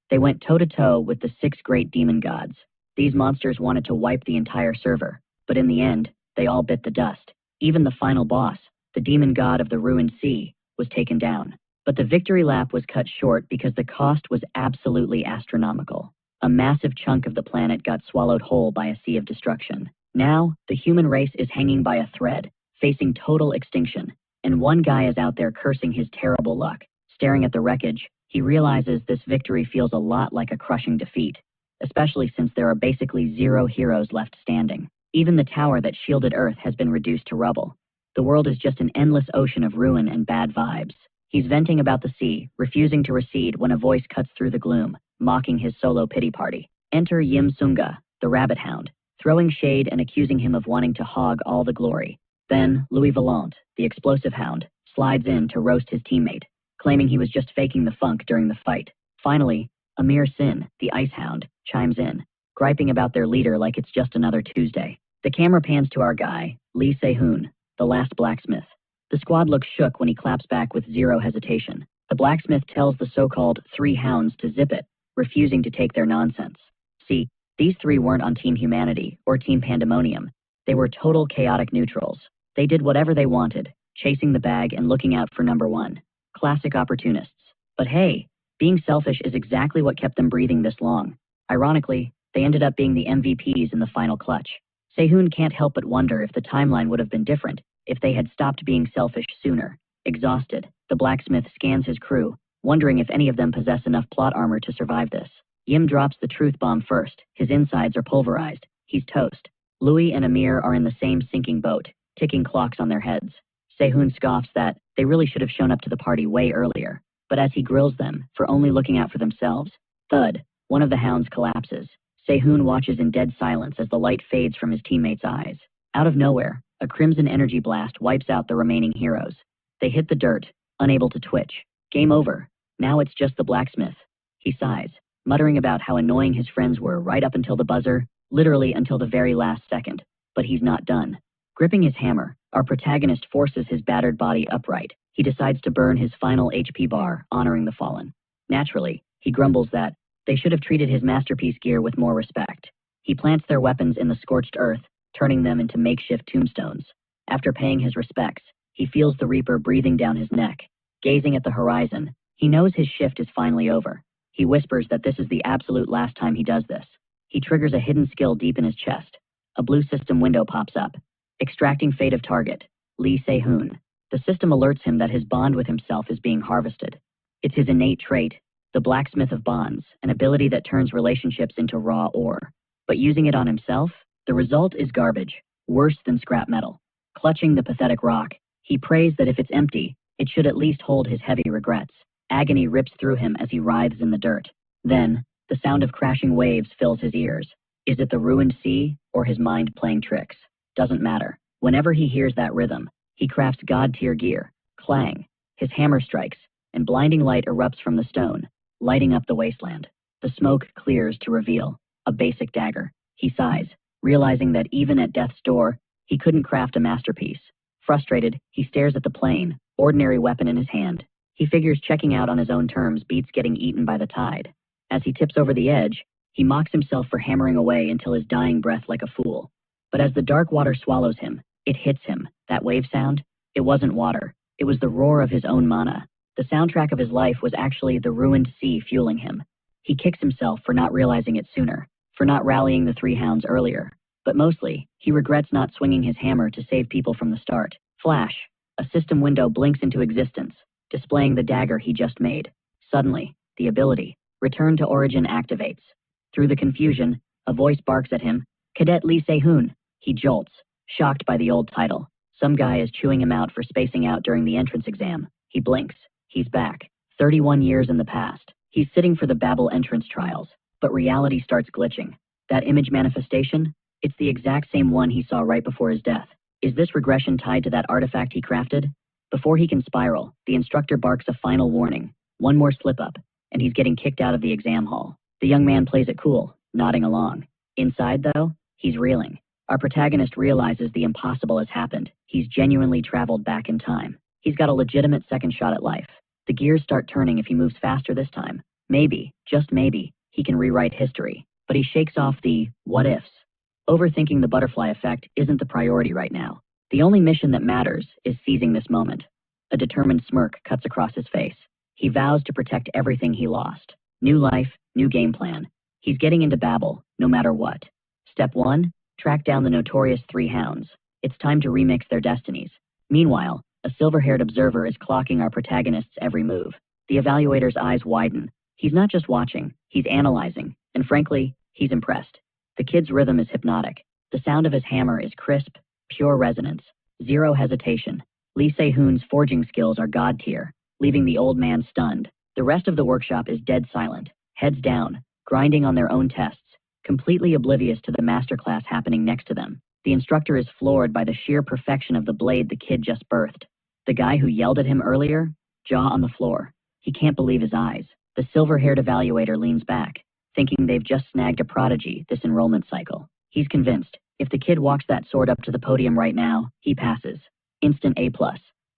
They went toe-to-toe with the 6 great demon gods. These monsters wanted to wipe the entire server, but in the end, they all bit the dust. Even the final boss, the demon god of the ruined sea, was taken down. But the victory lap was cut short because the cost was absolutely astronomical. A massive chunk of the planet got swallowed whole by a sea of destruction. Now, the human race is hanging by a thread, facing total extinction, and one guy is out there cursing his terrible luck. Staring at the wreckage, he realizes this victory feels a lot like a crushing defeat, especially since there are basically 0 heroes left standing. Even the tower that shielded Earth has been reduced to rubble. The world is just an endless ocean of ruin and bad vibes. He's venting about the sea, refusing to recede when a voice cuts through the gloom, mocking his solo pity party. Enter Yim Sunga, the rabbit hound, throwing shade and accusing him of wanting to hog all the glory. Then, Louis Vallant, the explosive hound, slides in to roast his teammate, claiming he was just faking the funk during the fight. Finally, Amir Sin, the ice hound, chimes in, griping about their leader like it's just another Tuesday. The camera pans to our guy, Lee Se-hoon, the last blacksmith. The squad looks shook when he claps back with 0 hesitation. The blacksmith tells the so-called 3 hounds to zip it, refusing to take their nonsense. See, these 3 weren't on Team Humanity or Team Pandemonium. They were total chaotic neutrals. They did whatever they wanted, chasing the bag and looking out for number 1. Classic opportunists. But hey, being selfish is exactly what kept them breathing this long. Ironically, they ended up being the MVPs in the final clutch. Se-hoon can't help but wonder if the timeline would have been different if they had stopped being selfish sooner. Exhausted, the blacksmith scans his crew, wondering if any of them possess enough plot armor to survive this. Yim drops the truth bomb first. His insides are pulverized. He's toast. Louis and Amir are in the same sinking boat, ticking clocks on their heads. Se-hoon scoffs that they really should have shown up to the party way earlier. But as he grills them for only looking out for themselves, thud, one of the hounds collapses. Se-hoon watches in dead silence as the light fades from his teammates' eyes. Out of nowhere, a crimson energy blast wipes out the remaining heroes. They hit the dirt, unable to twitch. Game over. Now it's just the blacksmith. He sighs, muttering about how annoying his friends were right up until the buzzer, literally until the very last second. But he's not done. Gripping his hammer, our protagonist forces his battered body upright. He decides to burn his final HP bar, honoring the fallen. Naturally, he grumbles that they should have treated his masterpiece gear with more respect. He plants their weapons in the scorched earth, turning them into makeshift tombstones. After paying his respects, he feels the Reaper breathing down his neck. Gazing at the horizon, he knows his shift is finally over. He whispers that this is the absolute last time he does this. He triggers a hidden skill deep in his chest. A blue system window pops up. Extracting fate of target, Lee Se-hoon. The system alerts him that his bond with himself is being harvested. It's his innate trait, the blacksmith of bonds, an ability that turns relationships into raw ore. But using it on himself, the result is garbage, worse than scrap metal. Clutching the pathetic rock, he prays that if it's empty, it should at least hold his heavy regrets. Agony rips through him as he writhes in the dirt. Then, the sound of crashing waves fills his ears. Is it the ruined sea, or his mind playing tricks? Doesn't matter. Whenever he hears that rhythm, he crafts god-tier gear. Clang. His hammer strikes, and blinding light erupts from the stone, lighting up the wasteland. The smoke clears to reveal a basic dagger. He sighs, realizing that even at death's door, he couldn't craft a masterpiece. Frustrated, he stares at the plain, ordinary weapon in his hand. He figures checking out on his own terms beats getting eaten by the tide. As he tips over the edge, he mocks himself for hammering away until his dying breath like a fool. But as the dark water swallows him, it hits him. That wave sound? It wasn't water. It was the roar of his own mana. The soundtrack of his life was actually the ruined sea fueling him. He kicks himself for not realizing it sooner, for not rallying the 3 hounds earlier. But mostly, he regrets not swinging his hammer to save people from the start. Flash. A system window blinks into existence, displaying the dagger he just made. Suddenly, the ability, Return to Origin, activates. Through the confusion, a voice barks at him, "Cadet Lee Se-hoon." He jolts, shocked by the old title. Some guy is chewing him out for spacing out during the entrance exam. He blinks. He's back. 31 years in the past. He's sitting for the Babel entrance trials, but reality starts glitching. That image manifestation? It's the exact same one he saw right before his death. Is this regression tied to that artifact he crafted? Before he can spiral, the instructor barks a final warning. One more slip-up, and he's getting kicked out of the exam hall. The young man plays it cool, nodding along. Inside, though, he's reeling. Our protagonist realizes the impossible has happened. He's genuinely traveled back in time. He's got a legitimate second shot at life. The gears start turning if he moves faster this time. Maybe, just maybe, he can rewrite history, but he shakes off the what ifs. Overthinking the butterfly effect isn't the priority right now. The only mission that matters is seizing this moment. A determined smirk cuts across his face. He vows to protect everything he lost. New life, new game plan. He's getting into Babel, no matter what. Step 1, track down the notorious 3 hounds. It's time to remix their destinies. Meanwhile, a silver-haired observer is clocking our protagonist's every move. The evaluator's eyes widen. He's not just watching, he's analyzing, and frankly, he's impressed. The kid's rhythm is hypnotic. The sound of his hammer is crisp, pure resonance. Zero hesitation. Lee Se-hoon's forging skills are god tier, leaving the old man stunned. The rest of the workshop is dead silent, heads down, grinding on their own tests, completely oblivious to the masterclass happening next to them. The instructor is floored by the sheer perfection of the blade the kid just birthed. The guy who yelled at him earlier, jaw on the floor. He can't believe his eyes. The silver-haired evaluator leans back, thinking they've just snagged a prodigy this enrollment cycle. He's convinced, if the kid walks that sword up to the podium right now, he passes. Instant A+.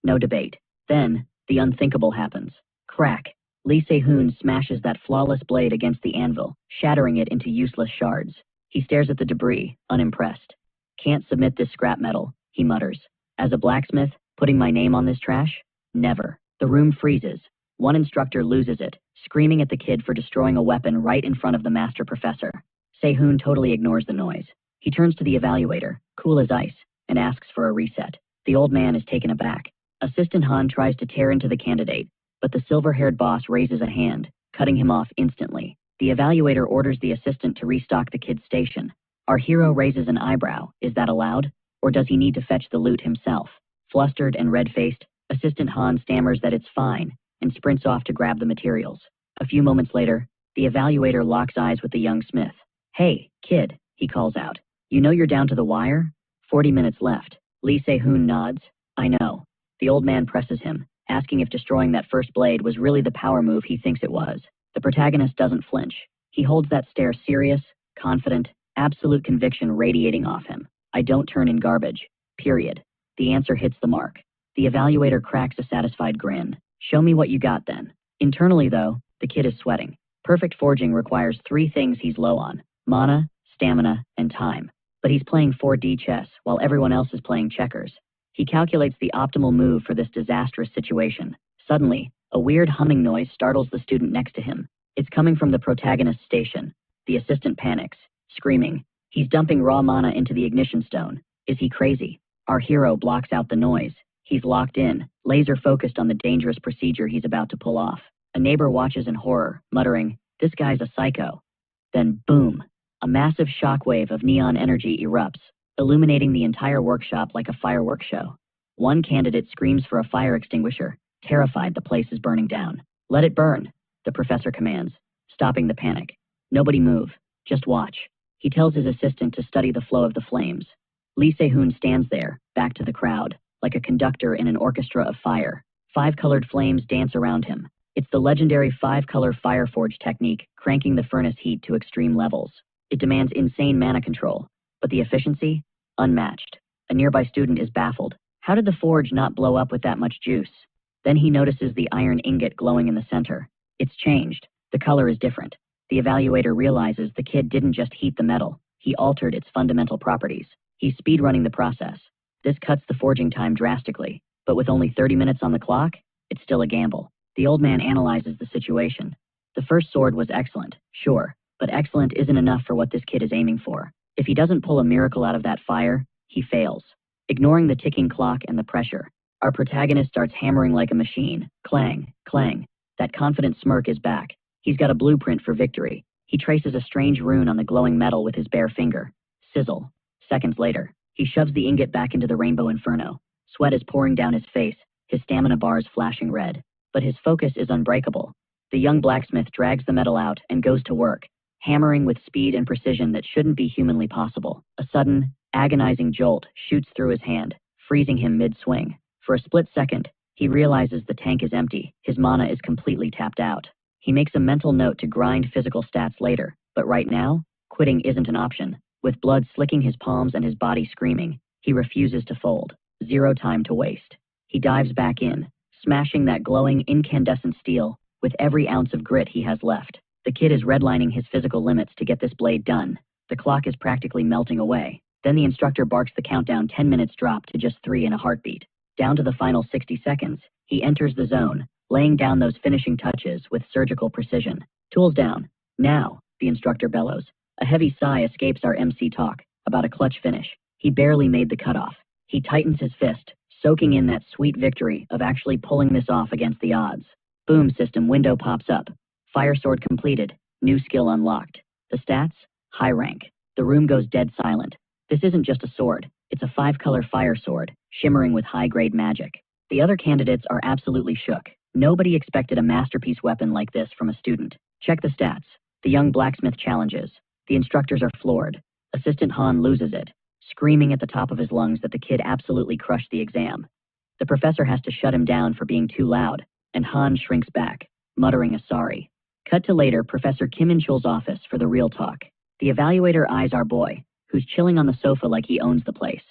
No debate. Then, the unthinkable happens. Crack. Lee Se-hoon smashes that flawless blade against the anvil, shattering it into useless shards. He stares at the debris, unimpressed. Can't submit this scrap metal, he mutters. As a blacksmith, putting my name on this trash? Never. The room freezes. One instructor loses it, screaming at the kid for destroying a weapon right in front of the master professor. Se-hoon totally ignores the noise. He turns to the evaluator, cool as ice, and asks for a reset. The old man is taken aback. Assistant Han tries to tear into the candidate, but the silver-haired boss raises a hand, cutting him off instantly. The evaluator orders the assistant to restock the kid's station. Our hero raises an eyebrow. Is that allowed? Or does he need to fetch the loot himself? Flustered and red-faced, Assistant Han stammers that it's fine, and sprints off to grab the materials. A few moments later, the evaluator locks eyes with the young smith. Hey, kid, he calls out. You know you're down to the wire? 40 minutes left. Lee Se-hoon nods. I know. The old man presses him, asking if destroying that first blade was really the power move he thinks it was. The protagonist doesn't flinch. He holds that stare serious, confident, absolute conviction radiating off him. I don't turn in garbage. Period. The answer hits the mark. The evaluator cracks a satisfied grin. Show me what you got then. Internally, though, the kid is sweating. Perfect forging requires 3 things he's low on: mana, stamina, and time. But he's playing 4D chess while everyone else is playing checkers. He calculates the optimal move for this disastrous situation. Suddenly, a weird humming noise startles the student next to him. It's coming from the protagonist's station. The assistant panics, screaming. He's dumping raw mana into the ignition stone. Is he crazy? Our hero blocks out the noise. He's locked in, laser focused on the dangerous procedure he's about to pull off. A neighbor watches in horror, muttering, "This guy's a psycho." Then boom! A massive shockwave of neon energy erupts, illuminating the entire workshop like a fireworks show. One candidate screams for a fire extinguisher, terrified the place is burning down. "Let it burn," the professor commands, stopping the panic. "Nobody move, just watch." He tells his assistant to study the flow of the flames. Lee Se-hoon stands there, back to the crowd, like a conductor in an orchestra of fire. 5 colored flames dance around him. It's the legendary 5-color fire forge technique, cranking the furnace heat to extreme levels. It demands insane mana control, but the efficiency? Unmatched. A nearby student is baffled. How did the forge not blow up with that much juice? Then he notices the iron ingot glowing in the center. It's changed. The color is different. The evaluator realizes the kid didn't just heat the metal, he altered its fundamental properties. He's speedrunning the process. This cuts the forging time drastically, but with only 30 minutes on the clock, it's still a gamble. The old man analyzes the situation. The first sword was excellent, sure, but excellent isn't enough for what this kid is aiming for. If he doesn't pull a miracle out of that fire, he fails. Ignoring the ticking clock and the pressure, our protagonist starts hammering like a machine. Clang, clang. That confident smirk is back. He's got a blueprint for victory. He traces a strange rune on the glowing metal with his bare finger. Sizzle. Seconds later, he shoves the ingot back into the rainbow inferno. Sweat is pouring down his face, his stamina bars flashing red. But his focus is unbreakable. The young blacksmith drags the metal out and goes to work, hammering with speed and precision that shouldn't be humanly possible. A sudden, agonizing jolt shoots through his hand, freezing him mid-swing. For a split second, he realizes the tank is empty. His mana is completely tapped out. He makes a mental note to grind physical stats later, but right now, quitting isn't an option. With blood slicking his palms and his body screaming, he refuses to fold. Zero time to waste. He dives back in, smashing that glowing incandescent steel, with every ounce of grit he has left. The kid is redlining his physical limits to get this blade done. The clock is practically melting away. Then the instructor barks the countdown 10 minutes drop to just 3 in a heartbeat. Down to the final 60 seconds, he enters the zone, laying down those finishing touches with surgical precision. Tools down. Now, the instructor bellows. A heavy sigh escapes our MC talk about a clutch finish. He barely made the cutoff. He tightens his fist, soaking in that sweet victory of actually pulling this off against the odds. Boom, system window pops up. Fire sword completed. New skill unlocked. The stats? High rank. The room goes dead silent. This isn't just a sword. It's a 5-color fire sword, shimmering with high-grade magic. The other candidates are absolutely shook. Nobody expected a masterpiece weapon like this from a student. Check the stats. The young blacksmith challenges. The instructors are floored. Assistant Han loses it, screaming at the top of his lungs that the kid absolutely crushed the exam. The professor has to shut him down for being too loud, and Han shrinks back, muttering a sorry. Cut to later, Professor Kim In-chul's office for the real talk. The evaluator eyes our boy, who's chilling on the sofa like he owns the place.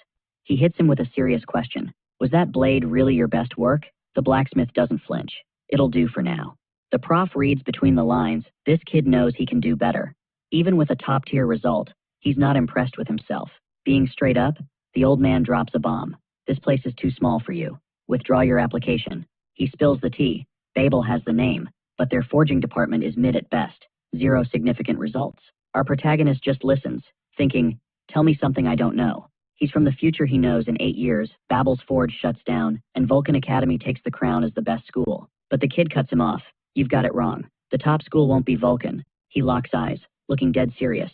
He hits him with a serious question. Was that blade really your best work? The blacksmith doesn't flinch. It'll do for now. The prof reads between the lines. This kid knows he can do better. Even with a top-tier result, he's not impressed with himself. Being straight up, the old man drops a bomb. This place is too small for you. Withdraw your application. He spills the tea. Babel has the name, but their forging department is mid at best. 0 significant results. Our protagonist just listens, thinking, tell me something I don't know. He's from the future. He knows in 8 years, Babel's forge shuts down, and Vulcan Academy takes the crown as the best school. But the kid cuts him off. You've got it wrong. The top school won't be Vulcan. He locks eyes, looking dead serious.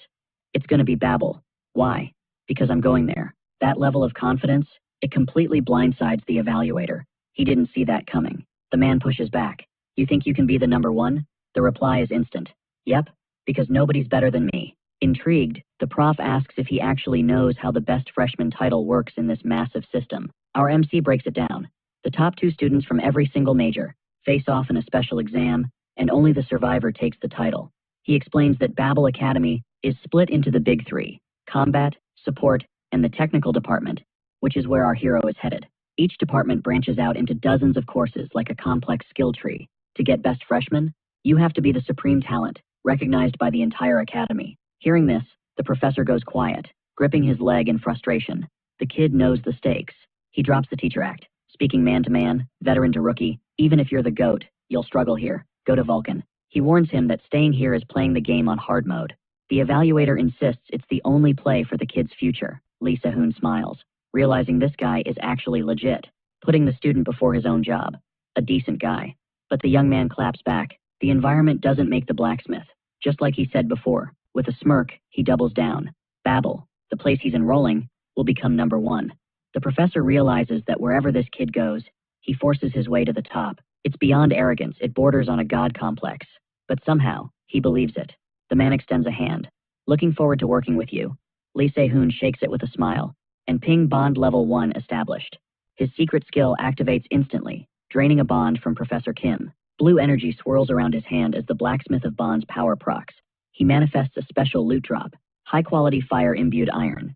It's gonna be Babel. Why? Because I'm going there. That level of confidence, it completely blindsides the evaluator. He didn't see that coming. The man pushes back. You think you can be the number one? The reply is instant. Yep, because nobody's better than me. Intrigued, the prof asks if he actually knows how the best freshman title works in this massive system. Our MC breaks it down. The top 2 students from every single major face off in a special exam, and only the survivor takes the title. He explains that Babel Academy is split into the big 3, combat, support, and the technical department, which is where our hero is headed. Each department branches out into dozens of courses like a complex skill tree. To get best freshman, you have to be the supreme talent, recognized by the entire academy. Hearing this, the professor goes quiet, gripping his leg in frustration. The kid knows the stakes. He drops the teacher act, speaking man-to-man, veteran to rookie. Even if you're the GOAT, you'll struggle here. Go to Vulcan. He warns him that staying here is playing the game on hard mode. The evaluator insists it's the only play for the kid's future. Lee Se-hoon smiles, realizing this guy is actually legit, putting the student before his own job. A decent guy. But the young man claps back. The environment doesn't make the blacksmith. Just like he said before, with a smirk, he doubles down. Babel, the place he's enrolling, will become number 1. The professor realizes that wherever this kid goes, he forces his way to the top. It's beyond arrogance. It borders on a god complex. But somehow, he believes it. The man extends a hand. Looking forward to working with you. Lee Se-hoon shakes it with a smile, and ping bond level 1 established. His secret skill activates instantly, draining a bond from Professor Kim. Blue energy swirls around his hand as the blacksmith of bonds power procs. He manifests a special loot drop, high-quality fire-imbued iron.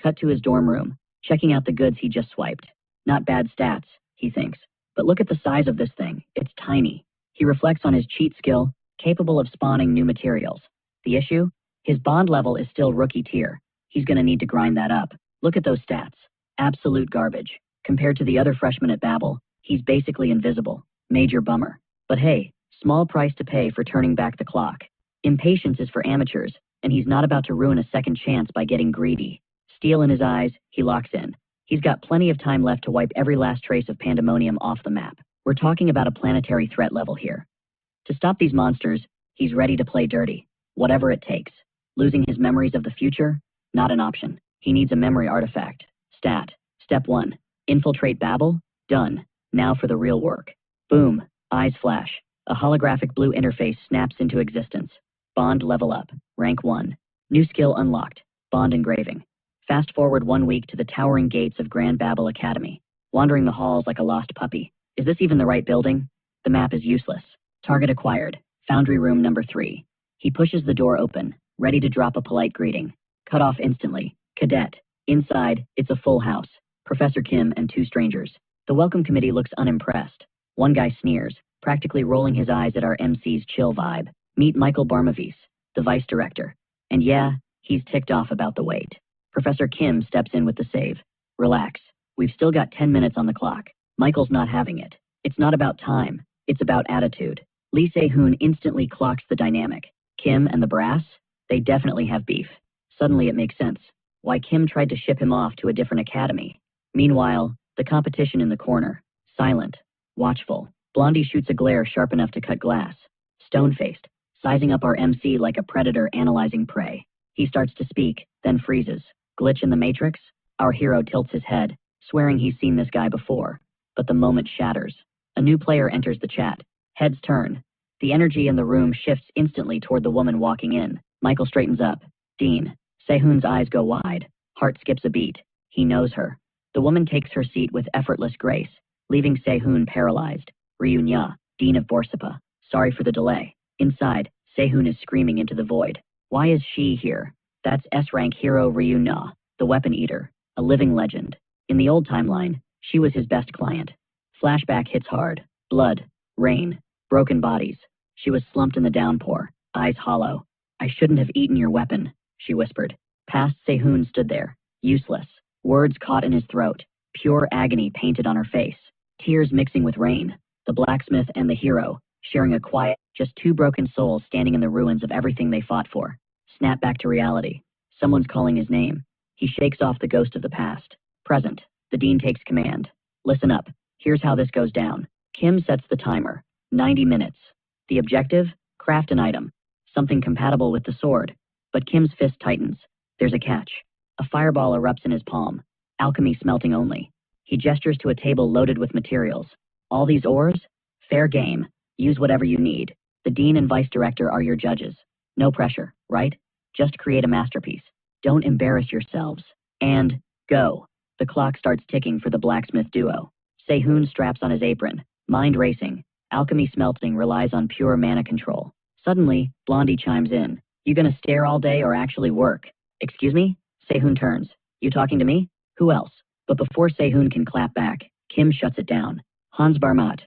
Cut to his dorm room, checking out the goods he just swiped. Not bad stats, he thinks. But look at the size of this thing. It's tiny. He reflects on his cheat skill, capable of spawning new materials. The issue? His bond level is still rookie tier. He's gonna need to grind that up. Look at those stats. Absolute garbage. Compared to the other freshmen at Babel, he's basically invisible. Major bummer. But hey, small price to pay for turning back the clock. Impatience is for amateurs, and he's not about to ruin a second chance by getting greedy. Steel in his eyes, he locks in. He's got plenty of time left to wipe every last trace of pandemonium off the map. We're talking about a planetary threat level here. To stop these monsters, he's ready to play dirty. Whatever it takes. Losing his memories of the future? Not an option. He needs a memory artifact. Stat. Step 1. Infiltrate Babel? Done. Now for the real work. Boom. Eyes flash. A holographic blue interface snaps into existence. Bond level up. Rank 1. New skill unlocked. Bond engraving. Fast forward 1 week to the towering gates of Grand Babel Academy. Wandering the halls like a lost puppy. Is this even the right building? The map is useless. Target acquired. Foundry room number 3. He pushes the door open, ready to drop a polite greeting. Cut off instantly. Cadet. Inside, it's a full house. Professor Kim and 2 strangers. The welcome committee looks unimpressed. One guy sneers, practically rolling his eyes at our MC's chill vibe. Meet Michael Barmavis, the vice director. And yeah, he's ticked off about the wait. Professor Kim steps in with the save. Relax. We've still got 10 minutes on the clock. Michael's not having it. It's not about time. It's about attitude. Lee Se-hoon instantly clocks the dynamic. Kim and the brass? They definitely have beef. Suddenly it makes sense. Why Kim tried to ship him off to a different academy. Meanwhile, the competition in the corner. Silent. Watchful. Blondie shoots a glare sharp enough to cut glass. Stone-faced. Sizing up our MC like a predator analyzing prey. He starts to speak, then freezes. Glitch in the Matrix? Our hero tilts his head, swearing he's seen this guy before. But the moment shatters. A new player enters the chat. Heads turn. The energy in the room shifts instantly toward the woman walking in. Michael straightens up. Dean. Se-hoon's eyes go wide. Heart skips a beat. He knows her. The woman takes her seat with effortless grace, leaving Se-hoon paralyzed. Ryunya, Dean of Borsapa. Sorry for the delay. Inside, Se-hoon is screaming into the void. Why is she here? That's S-rank hero Ryunya, the weapon eater, a living legend. In the old timeline, she was his best client. Flashback hits hard. Blood, rain, broken bodies. She was slumped in the downpour, eyes hollow. I shouldn't have eaten your weapon, she whispered. Past Se-hoon stood there, useless, words caught in his throat, pure agony painted on her face, tears mixing with rain. The blacksmith and the hero, sharing a quiet, just two broken souls standing in the ruins of everything they fought for. Snap back to reality. Someone's calling his name. He shakes off the ghost of the past. Present. The dean takes command. Listen up. Here's how this goes down. Kim sets the timer. 90 minutes. The objective? Craft an item. Something compatible with the sword. But Kim's fist tightens. There's a catch. A fireball erupts in his palm. Alchemy smelting only. He gestures to a table loaded with materials. All these ores? Fair game. Use whatever you need. The dean and vice director are your judges. No pressure, right? Just create a masterpiece. Don't embarrass yourselves. And go. The clock starts ticking for the blacksmith duo. Se-hoon straps on his apron. Mind racing. Alchemy smelting relies on pure mana control. Suddenly, Blondie chimes in. You gonna stare all day or actually work? Excuse me? Se-hoon turns. You talking to me? Who else? But before Se-hoon can clap back, Kim shuts it down. Hans Barmat.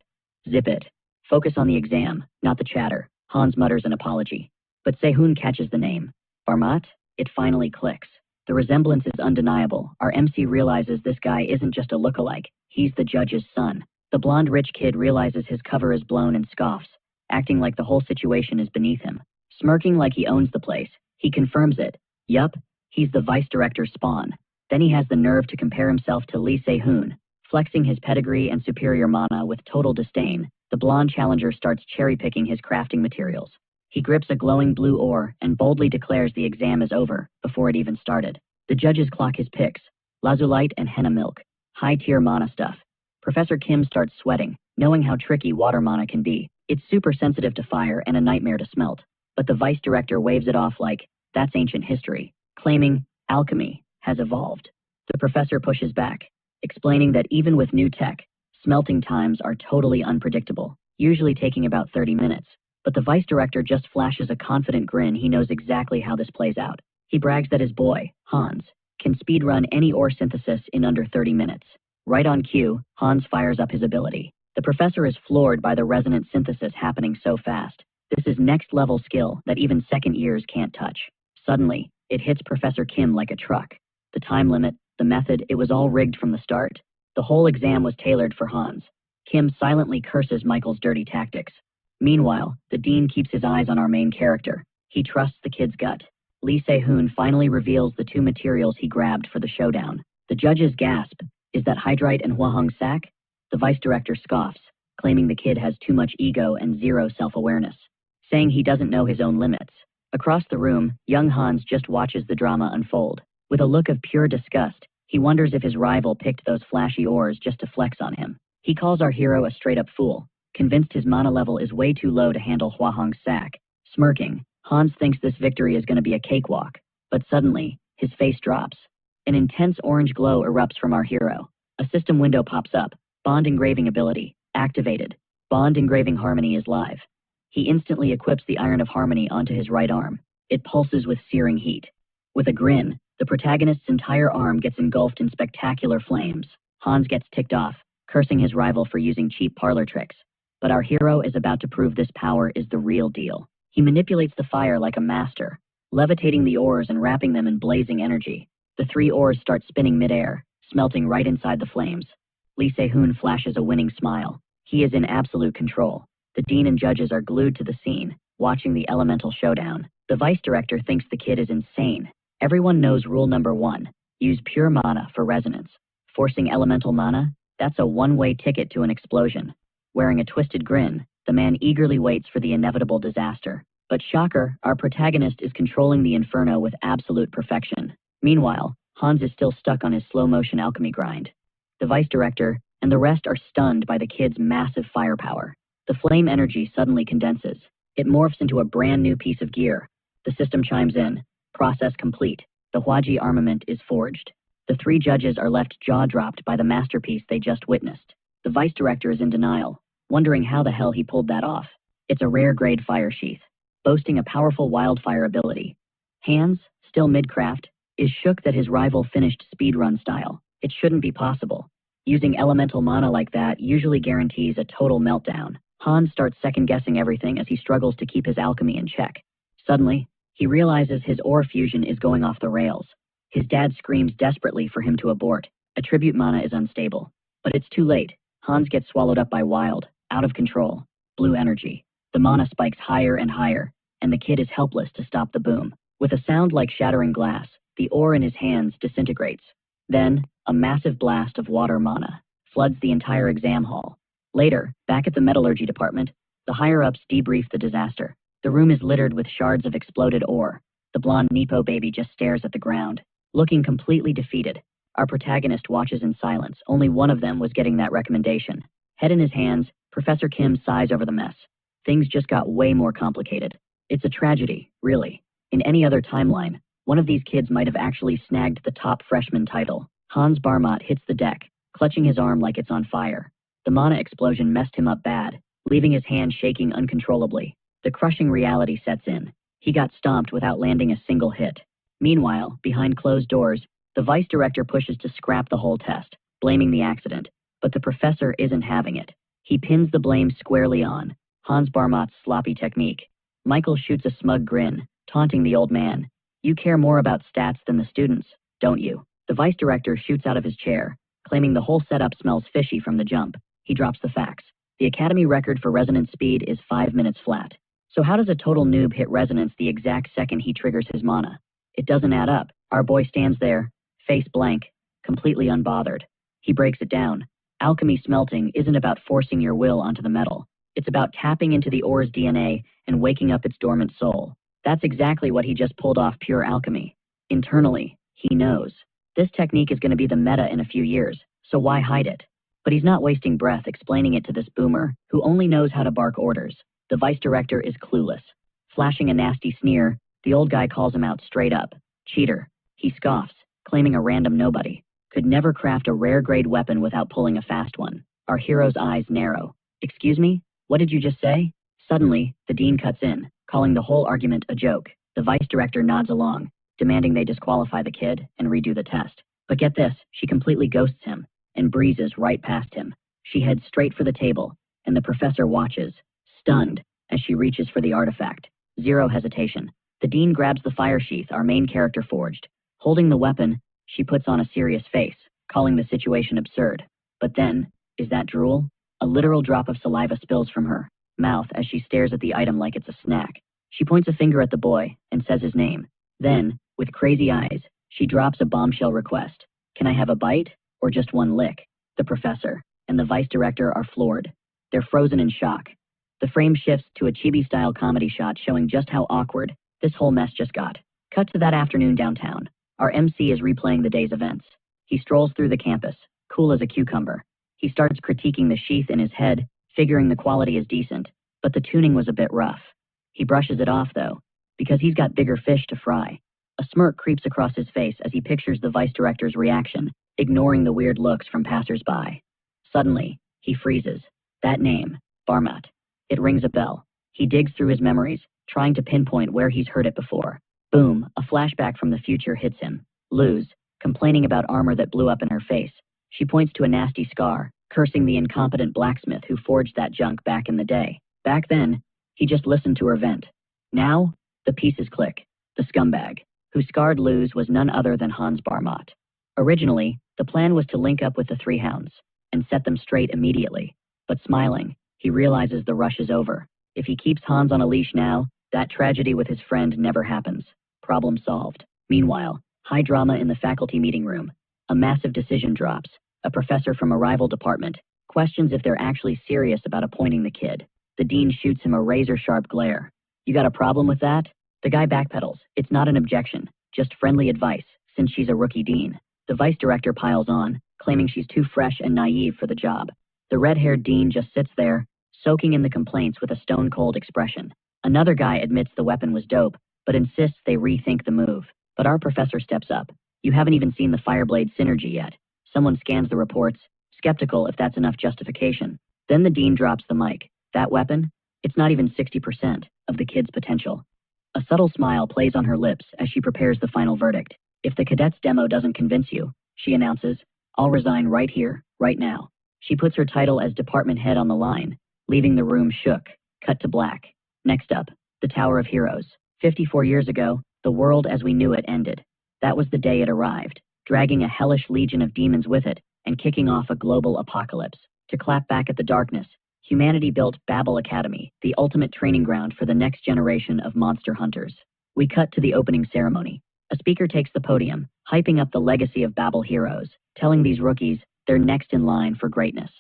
Zip it. Focus on the exam, not the chatter. Hans mutters an apology. But Se-hoon catches the name. Barmat? It finally clicks. The resemblance is undeniable. Our MC realizes this guy isn't just a lookalike. He's the judge's son. The blonde rich kid realizes his cover is blown and scoffs, acting like the whole situation is beneath him. Smirking like he owns the place, he confirms it. Yup, he's the vice director's spawn. Then he has the nerve to compare himself to Lee Se-hoon, flexing his pedigree and superior mana with total disdain. The blonde challenger starts cherry-picking his crafting materials. He grips a glowing blue ore and boldly declares the exam is over before it even started. The judges clock his picks. Lazulite and henna milk. High-tier mana stuff. Professor Kim starts sweating, knowing how tricky water mana can be. It's super sensitive to fire and a nightmare to smelt. But the vice director waves it off like, that's ancient history, claiming alchemy has evolved. The professor pushes back, explaining that even with new tech, smelting times are totally unpredictable, usually taking about 30 minutes. But the vice director just flashes a confident grin. He knows exactly how this plays out. He brags that his boy, Hans, can speedrun any ore synthesis in under 30 minutes. Right on cue, Hans fires up his ability. The professor is floored by the resonant synthesis happening so fast. This is next-level skill that even second years can't touch. Suddenly, it hits Professor Kim like a truck. The time limit, the method, it was all rigged from the start. The whole exam was tailored for Hans. Kim silently curses Michael's dirty tactics. Meanwhile, the dean keeps his eyes on our main character. He trusts the kid's gut. Lee Se-hoon finally reveals the two materials he grabbed for the showdown. The judges gasp. Is that hydrite and hwahong sac? The vice director scoffs, claiming the kid has too much ego and zero self-awareness, saying he doesn't know his own limits. Across the room, young Hans just watches the drama unfold. With a look of pure disgust, he wonders if his rival picked those flashy ores just to flex on him. He calls our hero a straight-up fool, convinced his mana level is way too low to handle hwahong's sac. Smirking, Hans thinks this victory is going to be a cakewalk, but suddenly, his face drops. An intense orange glow erupts from our hero. A system window pops up. Bond engraving ability, activated. Bond engraving harmony is live. He instantly equips the Iron of Harmony onto his right arm. It pulses with searing heat. With a grin, the protagonist's entire arm gets engulfed in spectacular flames. Hans gets ticked off, cursing his rival for using cheap parlor tricks. But our hero is about to prove this power is the real deal. He manipulates the fire like a master, levitating the ores and wrapping them in blazing energy. The 3 ores start spinning midair, smelting right inside the flames. Lee Se-hoon flashes a winning smile. He is in absolute control. The dean and judges are glued to the scene, watching the elemental showdown. The vice director thinks the kid is insane. Everyone knows rule number 1. Use pure mana for resonance. Forcing elemental mana? That's a one-way ticket to an explosion. Wearing a twisted grin, the man eagerly waits for the inevitable disaster. But shocker, our protagonist is controlling the inferno with absolute perfection. Meanwhile, Hans is still stuck on his slow-motion alchemy grind. The vice director and the rest are stunned by the kid's massive firepower. The flame energy suddenly condenses. It morphs into a brand new piece of gear. The system chimes in. Process complete. The Hwaji armament is forged. The 3 judges are left jaw-dropped by the masterpiece they just witnessed. The vice director is in denial, wondering how the hell he pulled that off. It's a rare-grade fire sheath, boasting a powerful wildfire ability. Hans, still mid-craft, is shook that his rival finished speedrun style. It shouldn't be possible. Using elemental mana like that usually guarantees a total meltdown. Hans starts second-guessing everything as he struggles to keep his alchemy in check. Suddenly, he realizes his ore fusion is going off the rails. His dad screams desperately for him to abort. Attribute mana is unstable. But it's too late. Hans gets swallowed up by wild, out of control, blue energy. The mana spikes higher and higher, and the kid is helpless to stop the boom. With a sound like shattering glass, the ore in his hands disintegrates. Then, a massive blast of water mana floods the entire exam hall. Later, back at the metallurgy department, the higher-ups debrief the disaster. The room is littered with shards of exploded ore. The blonde Nepo baby just stares at the ground, looking completely defeated. Our protagonist watches in silence. Only one of them was getting that recommendation. Head in his hands, Professor Kim sighs over the mess. Things just got way more complicated. It's a tragedy, really. In any other timeline, one of these kids might have actually snagged the top freshman title. Hans Barmott hits the deck, clutching his arm like it's on fire. The mana explosion messed him up bad, leaving his hand shaking uncontrollably. The crushing reality sets in. He got stomped without landing a single hit. Meanwhile, behind closed doors, the vice director pushes to scrap the whole test, blaming the accident. But the professor isn't having it. He pins the blame squarely on Hans Barmott's sloppy technique. Michael shoots a smug grin, taunting the old man. You care more about stats than the students, don't you? The vice director shoots out of his chair, claiming the whole setup smells fishy from the jump. He drops the facts. The academy record for resonance speed is 5 minutes flat. So how does a total noob hit resonance the exact second he triggers his mana? It doesn't add up. Our boy stands there, face blank, completely unbothered. He breaks it down. Alchemy smelting isn't about forcing your will onto the metal. It's about tapping into the ore's DNA and waking up its dormant soul. That's exactly what he just pulled off pure alchemy. Internally, he knows. This technique is going to be the meta in a few years, so why hide it? But he's not wasting breath explaining it to this boomer, who only knows how to bark orders. The vice director is clueless. Flashing a nasty sneer, the old guy calls him out straight up. Cheater. He scoffs, claiming a random nobody could never craft a rare-grade weapon without pulling a fast one. Our hero's eyes narrow. Excuse me? What did you just say? Suddenly, the dean cuts in, calling the whole argument a joke. The vice director nods along, demanding they disqualify the kid and redo the test. But get this, she completely ghosts him and breezes right past him. She heads straight for the table, and the professor watches, stunned, as she reaches for the artifact. Zero hesitation. The dean grabs the fire sheath our main character forged. Holding the weapon, she puts on a serious face, calling the situation absurd. But then, is that drool? A literal drop of saliva spills from her mouth as she stares at the item like it's a snack. She points a finger at the boy and says his name. Then, with crazy eyes, she drops a bombshell request. Can I have a bite, or just one lick? The professor and the vice director are floored. They're frozen in shock. The frame shifts to a chibi-style comedy shot showing just how awkward this whole mess just got. Cut to that afternoon downtown. Our MC is replaying the day's events. He strolls through the campus, cool as a cucumber. He starts critiquing the sheath in his head, figuring the quality is decent, but the tuning was a bit rough. He brushes it off, though, because he's got bigger fish to fry. A smirk creeps across his face as he pictures the vice director's reaction, ignoring the weird looks from passers-by. Suddenly, he freezes. That name, Barmat. It rings a bell. He digs through his memories, trying to pinpoint where he's heard it before. Boom, a flashback from the future hits him. Luz, complaining about armor that blew up in her face. She points to a nasty scar, cursing the incompetent blacksmith who forged that junk back in the day. Back then, he just listened to her vent. Now, the pieces click. The scumbag, who scarred Luz, was none other than Hans Barmott. Originally, the plan was to link up with the three hounds and set them straight immediately. But smiling, he realizes the rush is over. If he keeps Hans on a leash now, that tragedy with his friend never happens. Problem solved. Meanwhile, high drama in the faculty meeting room. A massive decision drops. A professor from a rival department questions if they're actually serious about appointing the kid. The dean shoots him a razor-sharp glare. You got a problem with that? The guy backpedals. It's not an objection, just friendly advice, since she's a rookie dean. The vice director piles on, claiming she's too fresh and naive for the job. The red-haired dean just sits there, soaking in the complaints with a stone-cold expression. Another guy admits the weapon was dope, but insists they rethink the move. But our professor steps up. You haven't even seen the Fireblade synergy yet. Someone scans the reports, skeptical if that's enough justification. Then the dean drops the mic. That weapon? It's not even 60% of the kid's potential. A subtle smile plays on her lips as she prepares the final verdict. If the cadet's demo doesn't convince you, she announces, I'll resign right here, right now. She puts her title as department head on the line, leaving the room shook. Cut to black. Next up, the Tower of Heroes. 54 years ago, the world as we knew it ended. That was the day it arrived, dragging a hellish legion of demons with it and kicking off a global apocalypse. To clap back at the darkness, humanity built Babel Academy, the ultimate training ground for the next generation of monster hunters. We cut to the opening ceremony. A speaker takes the podium, hyping up the legacy of Babel heroes, telling these rookies they're next in line for greatness.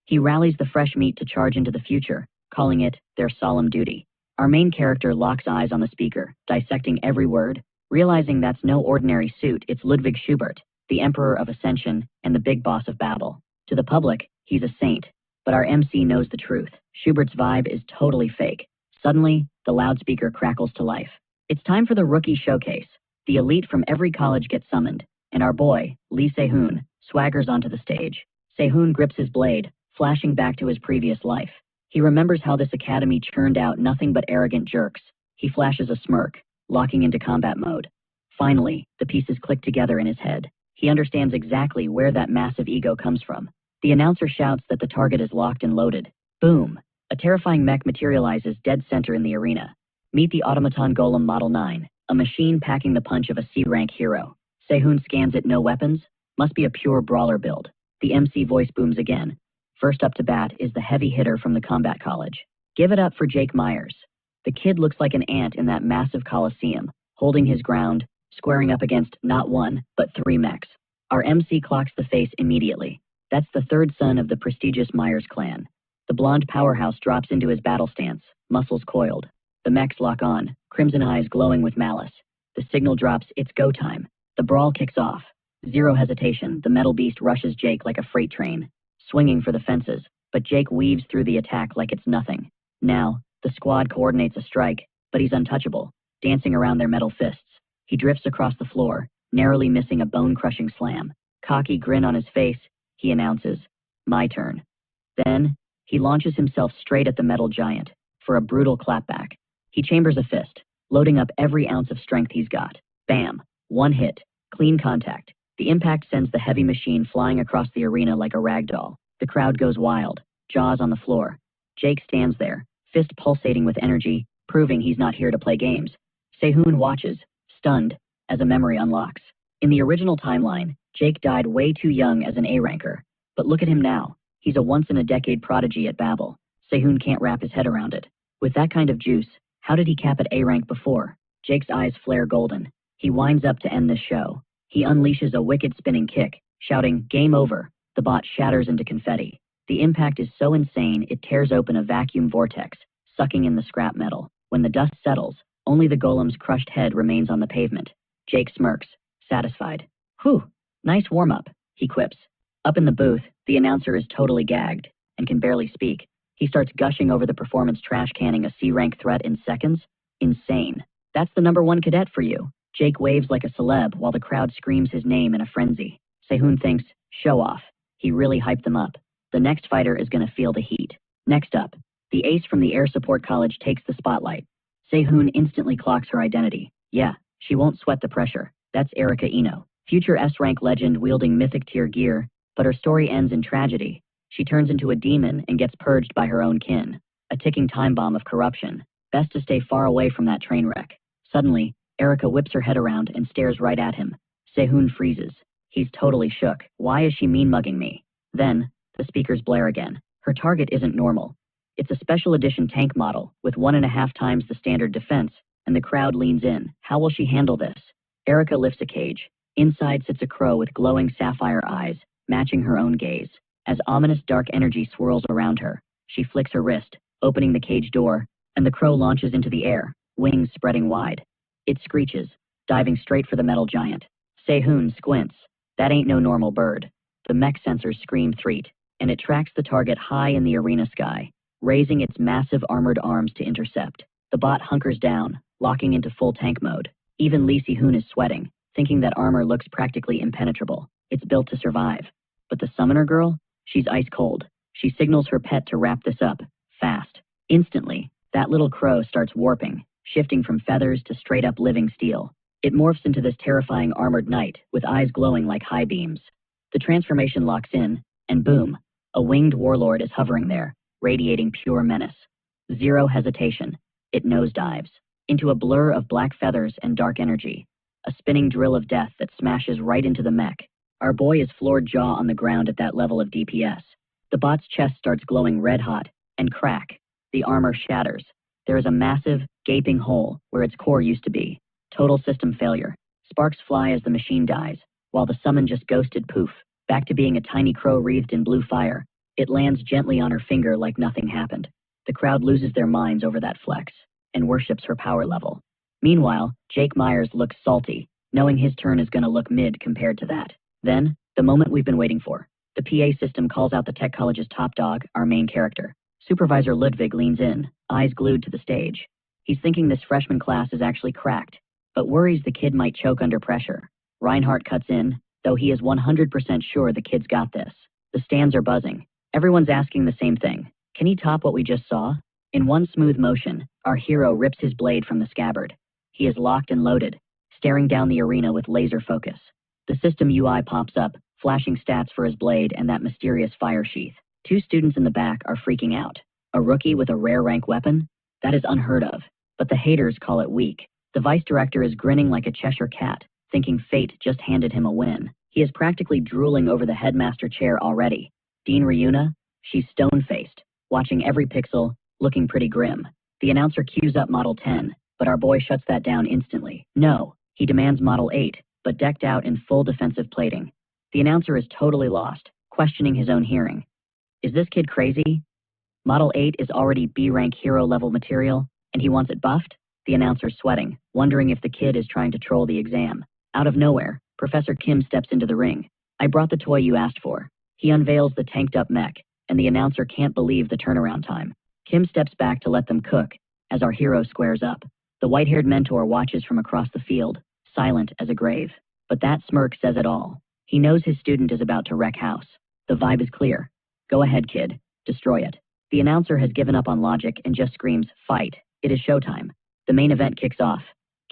He rallies the fresh meat to charge into the future, calling it their solemn duty. Our main character locks eyes on the speaker, dissecting every word, realizing that's no ordinary suit, it's Ludwig Schubert, the Emperor of Ascension and the big boss of Babel. To the public, he's a saint, but our MC knows the truth. Schubert's vibe is totally fake. Suddenly, the loudspeaker crackles to life. It's time for the rookie showcase. The elite from every college gets summoned, and our boy, Lee Se-hoon, swaggers onto the stage. Se-hoon grips his blade, flashing back to his previous life. He remembers how this academy churned out nothing but arrogant jerks. He flashes a smirk, locking into combat mode. Finally, the pieces click together in his head. He understands exactly where that massive ego comes from. The announcer shouts that the target is locked and loaded. Boom! A terrifying mech materializes dead center in the arena. Meet the Automaton Golem Model 9, a machine packing the punch of a C-rank hero. Se-hoon scans it, no weapons? Must be a pure brawler build. The MC voice booms again. First up to bat is the heavy hitter from the combat college. Give it up for Jake Myers. The kid looks like an ant in that massive coliseum, holding his ground, squaring up against not one, but three mechs. Our MC clocks the face immediately. That's the third son of the prestigious Myers clan. The blonde powerhouse drops into his battle stance, muscles coiled. The mechs lock on, crimson eyes glowing with malice. The signal drops, it's go time. The brawl kicks off. Zero hesitation, the metal beast rushes Jake like a freight train, swinging for the fences, but Jake weaves through the attack like it's nothing. Now, the squad coordinates a strike, but he's untouchable, dancing around their metal fists. He drifts across the floor, narrowly missing a bone-crushing slam. Cocky grin on his face, he announces, my turn. Then, he launches himself straight at the metal giant, for a brutal clapback. He chambers a fist, loading up every ounce of strength he's got. Bam! One hit. Clean contact. The impact sends the heavy machine flying across the arena like a rag doll. The crowd goes wild, jaws on the floor. Jake stands there, fist pulsating with energy, proving he's not here to play games. Se-hoon watches, stunned, as a memory unlocks. In the original timeline, Jake died way too young as an A-ranker. But look at him now. He's a once-in-a-decade prodigy at Babel. Se-hoon can't wrap his head around it. With that kind of juice, how did he cap at A-rank before? Jake's eyes flare golden. He winds up to end this show. He unleashes a wicked spinning kick, shouting, game over. The bot shatters into confetti. The impact is so insane it tears open a vacuum vortex, sucking in the scrap metal. When the dust settles, only the golem's crushed head remains on the pavement. Jake smirks, satisfied. Whew, nice warm-up, he quips. Up in the booth, the announcer is totally gagged and can barely speak. He starts gushing over the performance trash canning a C-rank threat in seconds. Insane. That's the #1 cadet for you. Jake waves like a celeb while the crowd screams his name in a frenzy. Se-hoon thinks, show off. He really hyped them up. The next fighter is going to feel the heat. Next up, the ace from the Air Support College takes the spotlight. Se-hoon instantly clocks her identity. Yeah, she won't sweat the pressure. That's Erika Ino, future S-rank legend wielding mythic tier gear, but her story ends in tragedy. She turns into a demon and gets purged by her own kin. A ticking time bomb of corruption. Best to stay far away from that train wreck. Suddenly, Erica whips her head around and stares right at him. Sehun freezes. He's totally shook. Why is she mean-mugging me? Then, the speakers blare again. Her target isn't normal. It's a special edition tank model, with 1.5 times the standard defense, and the crowd leans in. How will she handle this? Erica lifts a cage. Inside sits a crow with glowing sapphire eyes, matching her own gaze. As ominous dark energy swirls around her, she flicks her wrist, opening the cage door, and the crow launches into the air, wings spreading wide. It screeches, diving straight for the metal giant. Sehun squints. That ain't no normal bird. The mech sensors scream threat, and it tracks the target high in the arena sky, raising its massive armored arms to intercept. The bot hunkers down, locking into full tank mode. Even Lee Si-hoon is sweating, thinking that armor looks practically impenetrable. It's built to survive. But the summoner girl? She's ice cold. She signals her pet to wrap this up, fast. Instantly, that little crow starts warping, shifting from feathers to straight-up living steel. It morphs into this terrifying armored knight, with eyes glowing like high beams. The transformation locks in, and boom, a winged warlord is hovering there, radiating pure menace. Zero hesitation. It nosedives into a blur of black feathers and dark energy, a spinning drill of death that smashes right into the mech. Our boy is floored jaw on the ground at that level of DPS. The bot's chest starts glowing red hot, and crack. The armor shatters. There is a massive, gaping hole where its core used to be. Total system failure. Sparks fly as the machine dies, while the summon just ghosted poof, back to being a tiny crow wreathed in blue fire. It lands gently on her finger like nothing happened. The crowd loses their minds over that flex, and worships her power level. Meanwhile, Jake Myers looks salty, knowing his turn is gonna look mid compared to that. Then, the moment we've been waiting for. The PA system calls out the tech college's top dog, our main character. Supervisor Ludwig leans in, eyes glued to the stage. He's thinking this freshman class is actually cracked, but worries the kid might choke under pressure. Reinhardt cuts in, though he is 100% sure the kid's got this. The stands are buzzing. Everyone's asking the same thing. Can he top what we just saw? In one smooth motion, our hero rips his blade from the scabbard. He is locked and loaded, staring down the arena with laser focus. The system UI pops up, flashing stats for his blade and that mysterious fire sheath. Two students in the back are freaking out. A rookie with a rare rank weapon? That is unheard of, but the haters call it weak. The vice director is grinning like a Cheshire cat, thinking fate just handed him a win. He is practically drooling over the headmaster chair already. Dean Ryuna? She's stone-faced, watching every pixel, looking pretty grim. The announcer cues up Model 10, but our boy shuts that down instantly. No, he demands Model 8, but decked out in full defensive plating. The announcer is totally lost, questioning his own hearing. Is this kid crazy? Model 8 is already B-rank hero-level material, and he wants it buffed? The announcer's sweating, wondering if the kid is trying to troll the exam. Out of nowhere, Professor Kim steps into the ring. I brought the toy you asked for. He unveils the tanked-up mech, and the announcer can't believe the turnaround time. Kim steps back to let them cook, as our hero squares up. The white-haired mentor watches from across the field, silent as a grave. But that smirk says it all. He knows his student is about to wreck house. The vibe is clear. Go ahead, kid. Destroy it. The announcer has given up on logic and just screams, fight. It is showtime. The main event kicks off.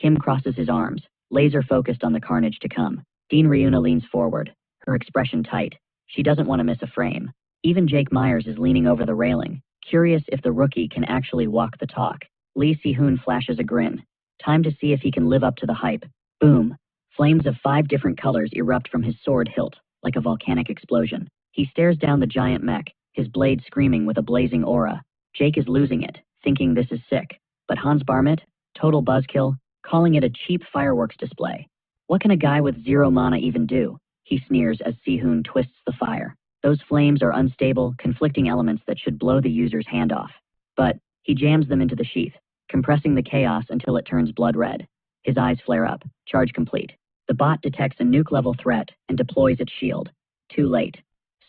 Kim crosses his arms, laser focused on the carnage to come. Dean Ryuna leans forward, her expression tight. She doesn't want to miss a frame. Even Jake Myers is leaning over the railing, curious if the rookie can actually walk the talk. Lee Si-hoon flashes a grin. Time to see if he can live up to the hype. Boom. Flames of 5 different colors erupt from his sword hilt, like a volcanic explosion. He stares down the giant mech, his blade screaming with a blazing aura. Jake is losing it, thinking this is sick. But Hans Barmit, total buzzkill, calling it a cheap fireworks display. What can a guy with 0 mana even do? He sneers as Si-hoon twists the fire. Those flames are unstable, conflicting elements that should blow the user's hand off. But he jams them into the sheath, compressing the chaos until it turns blood red. His eyes flare up, charge complete. The bot detects a nuke-level threat and deploys its shield. Too late.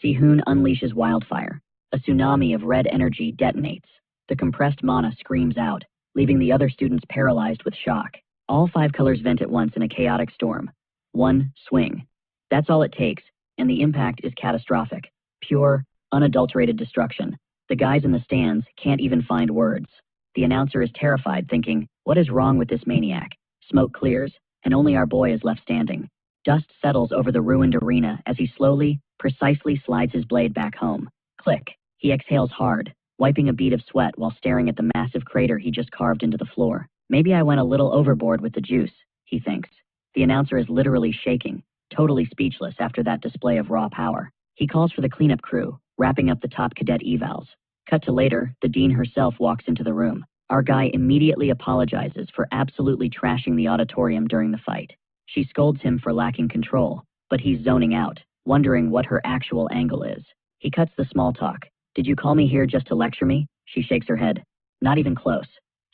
Si-hoon unleashes wildfire. A tsunami of red energy detonates. The compressed mana screams out, leaving the other students paralyzed with shock. All 5 colors vent at once in a chaotic storm. One swing. That's all it takes, and the impact is catastrophic. Pure, unadulterated destruction. The guys in the stands can't even find words. The announcer is terrified, thinking, what is wrong with this maniac? Smoke clears, and only our boy is left standing. Dust settles over the ruined arena as he slowly, precisely slides his blade back home. Click. He exhales hard, wiping a bead of sweat while staring at the massive crater he just carved into the floor. Maybe I went a little overboard with the juice, he thinks. The announcer is literally shaking, totally speechless after that display of raw power. He calls for the cleanup crew, wrapping up the top cadet evals. Cut to later, the dean herself walks into the room. Our guy immediately apologizes for absolutely trashing the auditorium during the fight. She scolds him for lacking control, but he's zoning out, wondering what her actual angle is. He cuts the small talk. Did you call me here just to lecture me? She shakes her head. Not even close.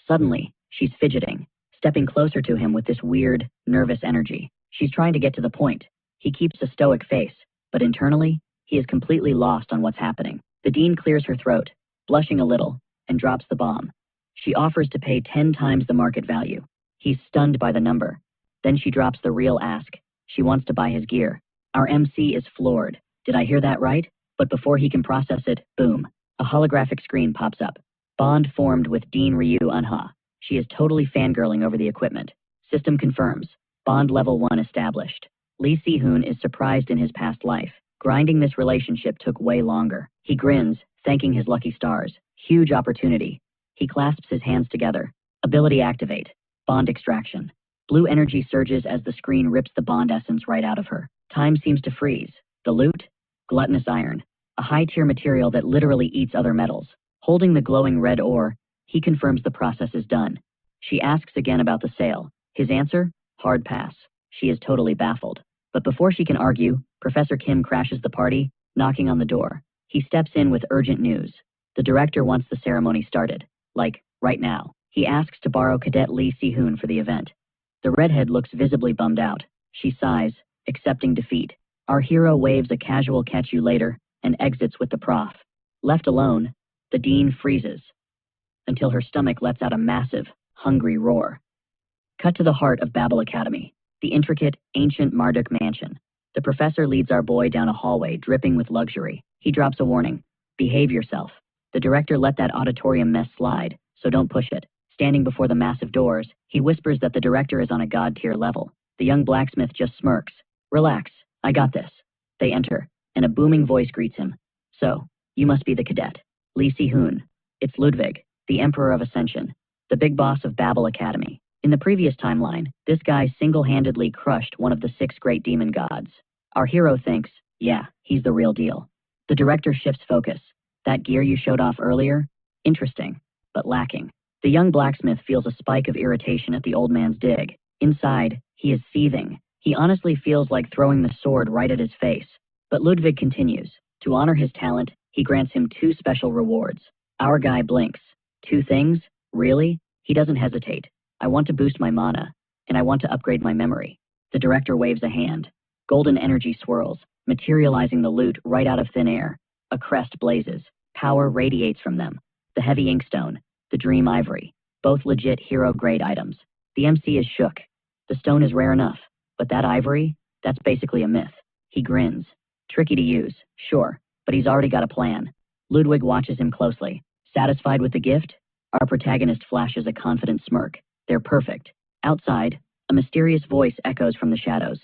Suddenly, she's fidgeting, stepping closer to him with this weird, nervous energy. She's trying to get to the point. He keeps a stoic face, but internally, he is completely lost on what's happening. The dean clears her throat, blushing a little, and drops the bomb. She offers to pay 10 times the market value. He's stunned by the number. Then she drops the real ask. She wants to buy his gear. Our MC is floored. Did I hear that right? But before he can process it, boom. A holographic screen pops up. Bond formed with Dean Ryu Unha. She is totally fangirling over the equipment. System confirms. Bond level 1 established. Lee Si-hoon is surprised in his past life. Grinding this relationship took way longer. He grins, thanking his lucky stars. Huge opportunity. He clasps his hands together. Ability activate. Bond extraction. Blue energy surges as the screen rips the Bond essence right out of her. Time seems to freeze. The loot? Gluttonous iron. A high-tier material that literally eats other metals. Holding the glowing red ore, he confirms the process is done. She asks again about the sale. His answer? Hard pass. She is totally baffled. But before she can argue, Professor Kim crashes the party, knocking on the door. He steps in with urgent news. The director wants the ceremony started. Like, right now. He asks to borrow Cadet Lee Si-hoon for the event. The redhead looks visibly bummed out. She sighs, accepting defeat. Our hero waves a casual catch you later and exits with the prof. Left alone, the dean freezes until her stomach lets out a massive, hungry roar. Cut to the heart of Babel Academy, the intricate, ancient Marduk mansion. The professor leads our boy down a hallway dripping with luxury. He drops a warning. Behave yourself. The director let that auditorium mess slide, so don't push it. Standing before the massive doors, he whispers that the director is on a god-tier level. The young blacksmith just smirks. Relax, I got this. They enter, and a booming voice greets him. So, you must be the cadet. Lee Si-hoon. It's Ludwig, the Emperor of Ascension, the big boss of Babel Academy. In the previous timeline, this guy single-handedly crushed one of the 6 great demon gods. Our hero thinks, yeah, he's the real deal. The director shifts focus. That gear you showed off earlier? Interesting, but lacking. The young blacksmith feels a spike of irritation at the old man's dig. Inside, he is seething. He honestly feels like throwing the sword right at his face. But Ludwig continues. To honor his talent, he grants him 2 special rewards. Our guy blinks. 2 things? Really? He doesn't hesitate. I want to boost my mana, and I want to upgrade my memory. The director waves a hand. Golden energy swirls, materializing the loot right out of thin air. A crest blazes. Power radiates from them. The heavy inkstone, the dream ivory, both legit hero-grade items. The MC is shook. The stone is rare enough, but that ivory, that's basically a myth. He grins. Tricky to use, sure, but he's already got a plan. Ludwig watches him closely. Satisfied with the gift? Our protagonist flashes a confident smirk. They're perfect. Outside, a mysterious voice echoes from the shadows.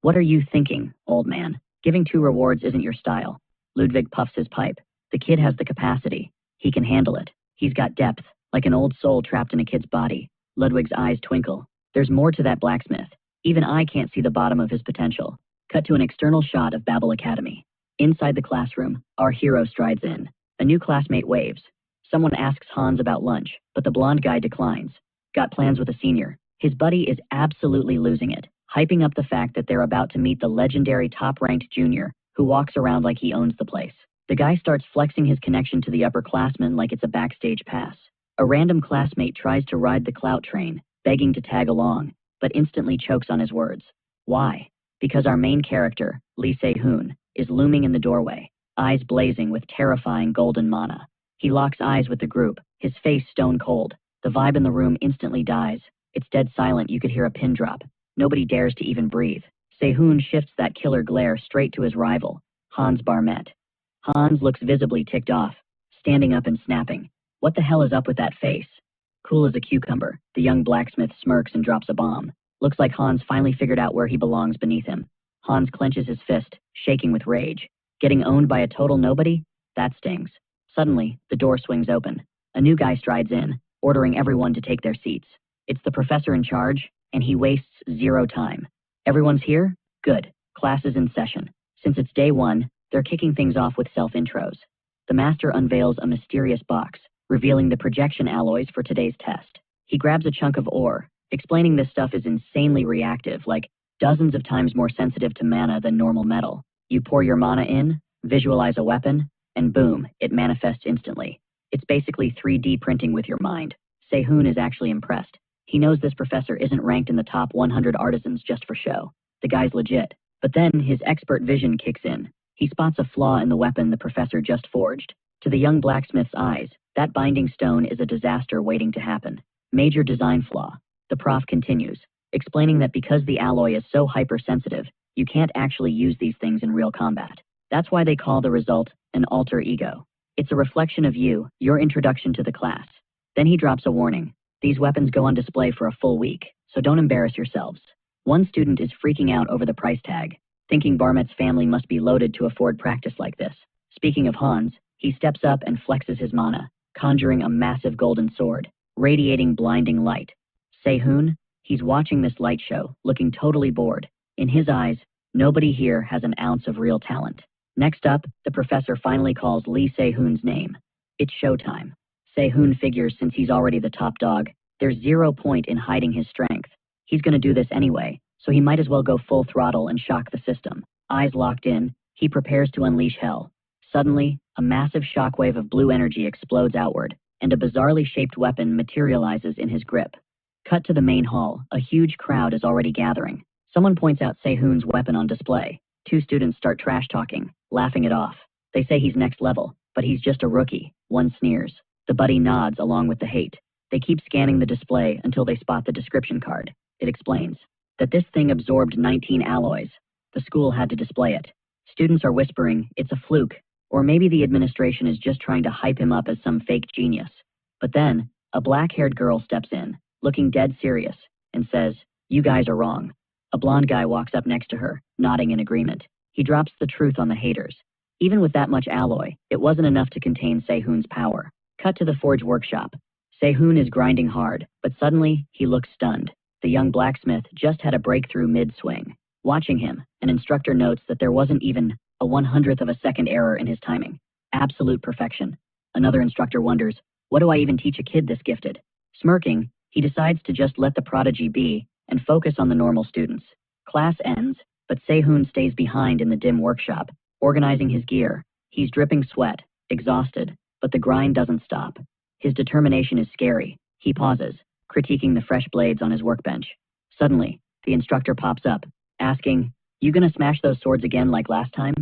What are you thinking, old man? Giving 2 rewards isn't your style. Ludwig puffs his pipe. The kid has the capacity. He can handle it. He's got depth, like an old soul trapped in a kid's body. Ludwig's eyes twinkle. There's more to that blacksmith. Even I can't see the bottom of his potential. Cut to an external shot of Babel Academy. Inside the classroom, our hero strides in. A new classmate waves. Someone asks Hans about lunch, but the blonde guy declines. Got plans with a senior. His buddy is absolutely losing it, hyping up the fact that they're about to meet the legendary top-ranked junior, who walks around like he owns the place. The guy starts flexing his connection to the upperclassmen like it's a backstage pass. A random classmate tries to ride the clout train, begging to tag along, but instantly chokes on his words. Why? Because our main character, Lee Si-hoon, is looming in the doorway, eyes blazing with terrifying golden mana. He locks eyes with the group, his face stone cold. The vibe in the room instantly dies. It's dead silent, you could hear a pin drop. Nobody dares to even breathe. Si-hoon shifts that killer glare straight to his rival, Hans Barmet. Hans looks visibly ticked off, standing up and snapping. What the hell is up with that face? Cool as a cucumber, the young blacksmith smirks and drops a bomb. Looks like Hans finally figured out where he belongs beneath him. Hans clenches his fist, shaking with rage. Getting owned by a total nobody? That stings. Suddenly, the door swings open. A new guy strides in, ordering everyone to take their seats. It's the professor in charge, and he wastes zero time. Everyone's here? Good. Class is in session. Since it's day one, they're kicking things off with self-intros. The master unveils a mysterious box, revealing the projection alloys for today's test. He grabs a chunk of ore, explaining this stuff is insanely reactive, like dozens of times more sensitive to mana than normal metal. You pour your mana in, visualize a weapon, and boom, it manifests instantly. It's basically 3D printing with your mind. Sehun is actually impressed. He knows this professor isn't ranked in the top 100 artisans just for show. The guy's legit. But then his expert vision kicks in. He spots a flaw in the weapon the professor just forged. To the young blacksmith's eyes, that binding stone is a disaster waiting to happen. Major design flaw. The prof continues, explaining that because the alloy is so hypersensitive, you can't actually use these things in real combat. That's why they call the result an alter ego. It's a reflection of you, your introduction to the class. Then he drops a warning. These weapons go on display for a full week, so don't embarrass yourselves. One student is freaking out over the price tag, thinking Barmet's family must be loaded to afford practice like this. Speaking of Hans, he steps up and flexes his mana, conjuring a massive golden sword, radiating blinding light. Sehun, he's watching this light show, looking totally bored. In his eyes, nobody here has an ounce of real talent. Next up, the professor finally calls Lee Sehun's name. It's showtime. Sehun figures since he's already the top dog, there's zero point in hiding his strength. He's gonna do this anyway, so he might as well go full throttle and shock the system. Eyes locked in, he prepares to unleash hell. Suddenly, a massive shockwave of blue energy explodes outward, and a bizarrely shaped weapon materializes in his grip. Cut to the main hall, a huge crowd is already gathering. Someone points out Sehun's weapon on display. Two students start trash talking, laughing it off. They say he's next level, but he's just a rookie. One sneers. The buddy nods along with the hate. They keep scanning the display until they spot the description card. It explains that this thing absorbed 19 alloys. The school had to display it. Students are whispering, it's a fluke, or maybe the administration is just trying to hype him up as some fake genius. But then, a black-haired girl steps in, looking dead serious, and says, "You guys are wrong." A blonde guy walks up next to her, nodding in agreement. He drops the truth on the haters. Even with that much alloy, it wasn't enough to contain Sehun's power. Cut to the forge workshop. Sehun is grinding hard, but suddenly, he looks stunned. The young blacksmith just had a breakthrough mid-swing. Watching him, an instructor notes that there wasn't even a 100th of a second error in his timing. Absolute perfection. Another instructor wonders, what do I even teach a kid this gifted? Smirking, he decides to just let the prodigy be and focus on the normal students. Class ends, but Sehun stays behind in the dim workshop, organizing his gear. He's dripping sweat, exhausted, but the grind doesn't stop. His determination is scary. He pauses, critiquing the fresh blades on his workbench. Suddenly, the instructor pops up, asking, "You gonna smash those swords again like last time?"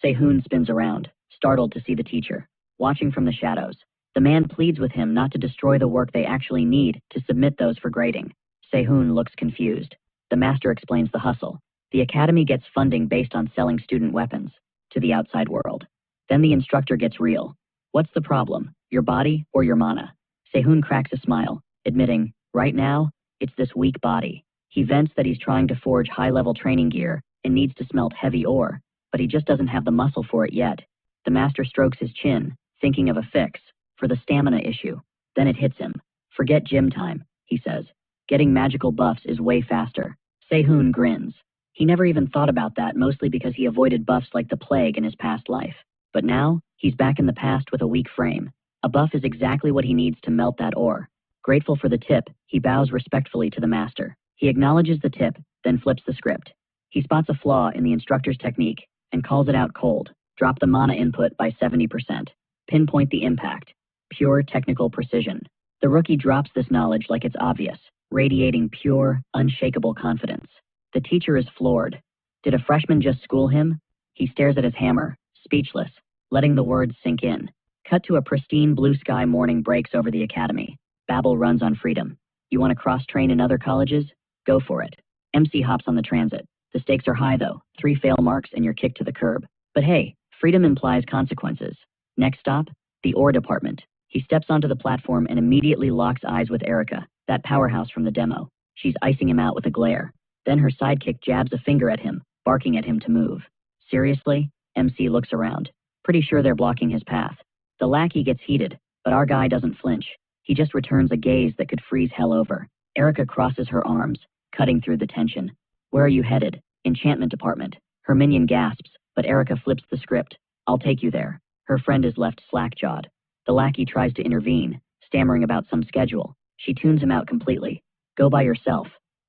Sehun spins around, startled to see the teacher, watching from the shadows. The man pleads with him not to destroy the work they actually need to submit those for grading. Sehun looks confused. The master explains the hustle. The academy gets funding based on selling student weapons to the outside world. Then the instructor gets real. What's the problem, your body or your mana? Sehun cracks a smile, admitting, right now, it's this weak body. He vents that he's trying to forge high-level training gear and needs to smelt heavy ore, but he just doesn't have the muscle for it yet. The master strokes his chin, thinking of a fix for the stamina issue. Then it hits him. Forget gym time, he says. Getting magical buffs is way faster. Sehun grins. He never even thought about that, mostly because he avoided buffs like the plague in his past life. But now, he's back in the past with a weak frame. A buff is exactly what he needs to melt that ore. Grateful for the tip, he bows respectfully to the master. He acknowledges the tip, then flips the script. He spots a flaw in the instructor's technique and calls it out cold. Drop the mana input by 70%. Pinpoint the impact. Pure technical precision. The rookie drops this knowledge like it's obvious, radiating pure, unshakable confidence. The teacher is floored. Did a freshman just school him? He stares at his hammer, speechless, letting the words sink in. Cut to a pristine blue sky morning breaks over the academy. Babel runs on freedom. You want to cross-train in other colleges? Go for it. MC hops on the transit. The stakes are high though. 3 fail marks and you're kicked to the curb. But hey, freedom implies consequences. Next stop, the ore department. He steps onto the platform and immediately locks eyes with Erica, that powerhouse from the demo. She's icing him out with a glare. Then her sidekick jabs a finger at him, barking at him to move. Seriously? MC looks around. Pretty sure they're blocking his path. The lackey gets heated, but our guy doesn't flinch. He just returns a gaze that could freeze hell over. Erica crosses her arms, cutting through the tension. Where are you headed? Enchantment department. Her minion gasps, but Erica flips the script. I'll take you there. Her friend is left slack-jawed. The lackey tries to intervene, stammering about some schedule. She tunes him out completely. Go by yourself.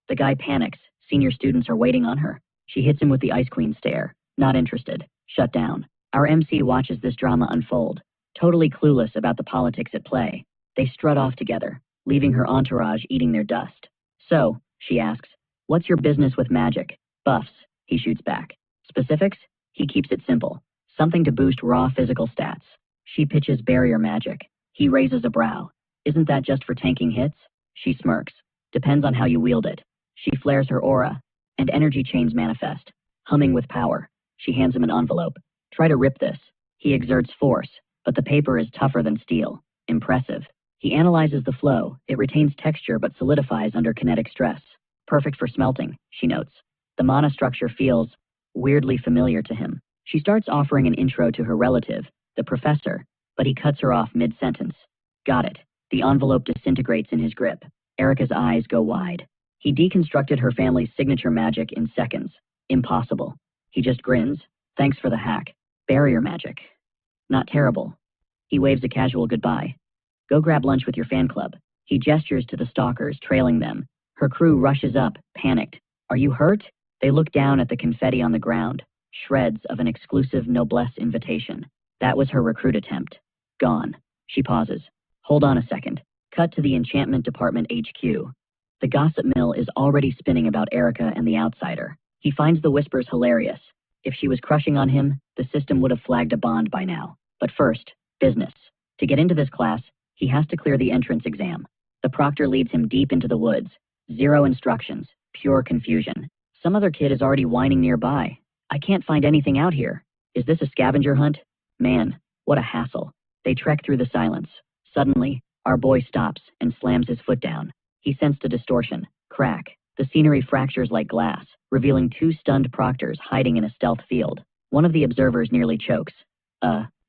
The guy panics. Senior students are waiting on her. She hits him with the Ice Queen stare. Not interested. Shut down. Our MC watches this drama unfold, totally clueless about the politics at play. They strut off together, leaving her entourage eating their dust. So, she asks, what's your business with magic? Buffs, he shoots back. Specifics? He keeps it simple. Something to boost raw physical stats. She pitches barrier magic. He raises a brow. Isn't that just for tanking hits? She smirks. Depends on how you wield it. She flares her aura, and energy chains manifest, humming with power. She hands him an envelope. Try to rip this. He exerts force, but the paper is tougher than steel. Impressive. He analyzes the flow. It retains texture but solidifies under kinetic stress. Perfect for smelting, she notes. The mana structure feels weirdly familiar to him. She starts offering an intro to her relative, the professor, but he cuts her off mid-sentence. Got it. The envelope disintegrates in his grip. Erica's eyes go wide. He deconstructed her family's signature magic in seconds. Impossible. He just grins. Thanks for the hack. Barrier magic. Not terrible. He waves a casual goodbye. Go grab lunch with your fan club. He gestures to the stalkers, trailing them. Her crew rushes up, panicked. Are you hurt? They look down at the confetti on the ground. Shreds of an exclusive noblesse invitation. That was her recruit attempt. Gone. She pauses. Hold on a second. Cut to the enchantment department HQ. The gossip mill is already spinning about Erica and the outsider. He finds the whispers hilarious. If she was crushing on him, the system would have flagged a bond by now. But first, business. To get into this class, he has to clear the entrance exam. The proctor leads him deep into the woods. 0 instructions. Pure confusion. Some other kid is already whining nearby. I can't find anything out here. Is this a scavenger hunt? Man, what a hassle. They trek through the silence. Suddenly, our boy stops and slams his foot down. He sensed a distortion. Crack. The scenery fractures like glass, revealing 2 stunned proctors hiding in a stealth field. One of the observers nearly chokes.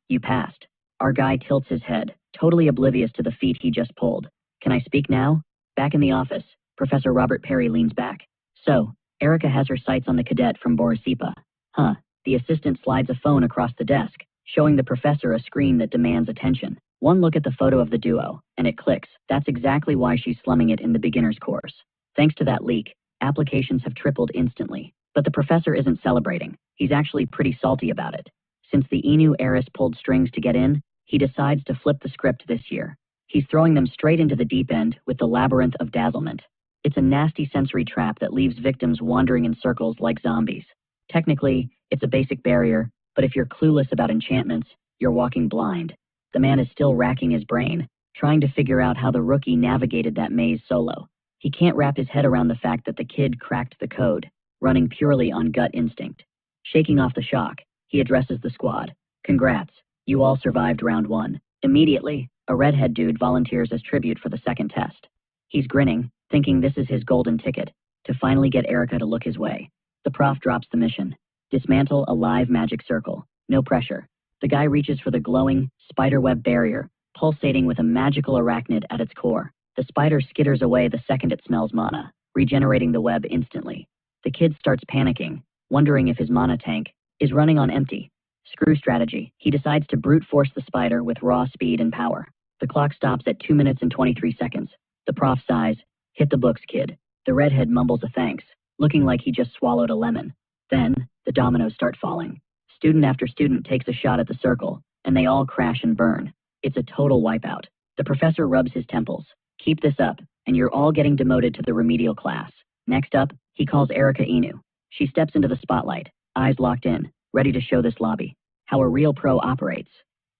You passed. Our guy tilts his head, totally oblivious to the feat he just pulled. Can I speak now? Back in the office, Professor Robert Perry leans back. So, Erica has her sights on the cadet from Borisipa. Huh. The assistant slides a phone across the desk, showing the professor a screen that demands attention. One look at the photo of the duo, and it clicks. That's exactly why she's slumming it in the beginner's course. Thanks to that leak, applications have tripled instantly. But the professor isn't celebrating. He's actually pretty salty about it. Since the Inu heiress pulled strings to get in, he decides to flip the script this year. He's throwing them straight into the deep end with the labyrinth of dazzlement. It's a nasty sensory trap that leaves victims wandering in circles like zombies. Technically, it's a basic barrier, but if you're clueless about enchantments, you're walking blind. The man is still racking his brain, trying to figure out how the rookie navigated that maze solo. He can't wrap his head around the fact that the kid cracked the code, running purely on gut instinct. Shaking off the shock, he addresses the squad. Congrats, you all survived round 1. Immediately, a redhead dude volunteers as tribute for the second test. He's grinning, thinking this is his golden ticket, to finally get Erica to look his way. The prof drops the mission. Dismantle a live magic circle. No pressure. The guy reaches for the glowing, spiderweb barrier, pulsating with a magical arachnid at its core. The spider skitters away the second it smells mana, regenerating the web instantly. The kid starts panicking, wondering if his mana tank is running on empty. Screw strategy. He decides to brute force the spider with raw speed and power. The clock stops at 2 minutes and 23 seconds. The prof sighs. Hit the books, kid. The redhead mumbles a thanks, looking like he just swallowed a lemon. Then, the dominoes start falling. Student after student takes a shot at the circle, and they all crash and burn. It's a total wipeout. The professor rubs his temples. Keep this up, and you're all getting demoted to the remedial class. Next up, he calls Erica Inu. She steps into the spotlight, eyes locked in, ready to show this lobby how a real pro operates.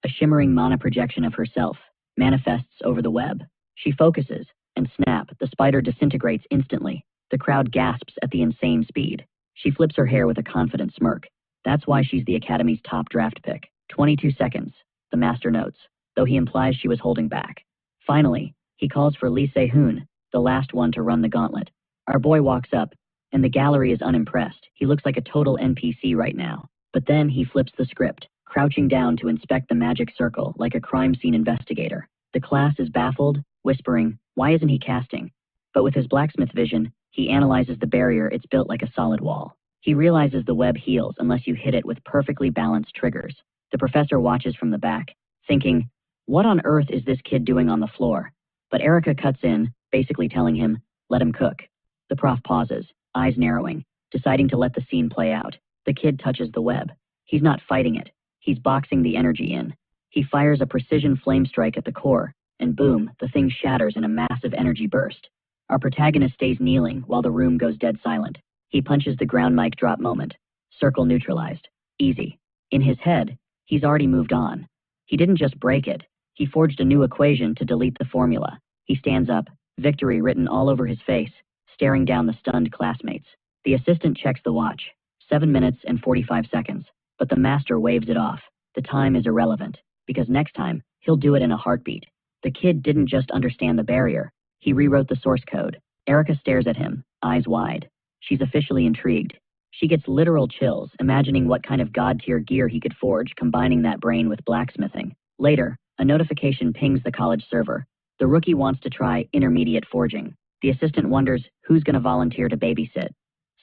A shimmering mana projection of herself manifests over the web. She focuses, and snap, the spider disintegrates instantly. The crowd gasps at the insane speed. She flips her hair with a confident smirk. That's why she's the Academy's top draft pick. 22 seconds, the master notes, though he implies she was holding back. Finally, he calls for Lee Se-hoon, the last one to run the gauntlet. Our boy walks up, and the gallery is unimpressed. He looks like a total NPC right now. But then he flips the script. crouching down to inspect the magic circle like a crime scene investigator. The class is baffled, whispering, "Why isn't he casting?" But with his blacksmith vision, he analyzes the barrier. It's built like a solid wall. He realizes the web heals unless you hit it with perfectly balanced triggers. The professor watches from the back, thinking, "What on earth is this kid doing on the floor?" But Erica cuts in, basically telling him, "Let him cook." The prof pauses, eyes narrowing, deciding to let the scene play out. The kid touches the web. He's not fighting it. He's boxing the energy in. He fires a precision flame strike at the core, and boom, the thing shatters in a massive energy burst. Our protagonist stays kneeling while the room goes dead silent. He punches the ground mic drop moment. Circle neutralized. Easy. In his head, he's already moved on. He didn't just break it. He forged a new equation to delete the formula. He stands up, victory written all over his face, staring down the stunned classmates. The assistant checks the watch. 7 minutes and 45 seconds. But the master waves it off. The time is irrelevant, because next time, he'll do it in a heartbeat. The kid didn't just understand the barrier. He rewrote the source code. Erica stares at him, eyes wide. She's officially intrigued. She gets literal chills, imagining what kind of god-tier gear he could forge, combining that brain with blacksmithing. Later, a notification pings the college server. The rookie wants to try intermediate forging. The assistant wonders who's going to volunteer to babysit.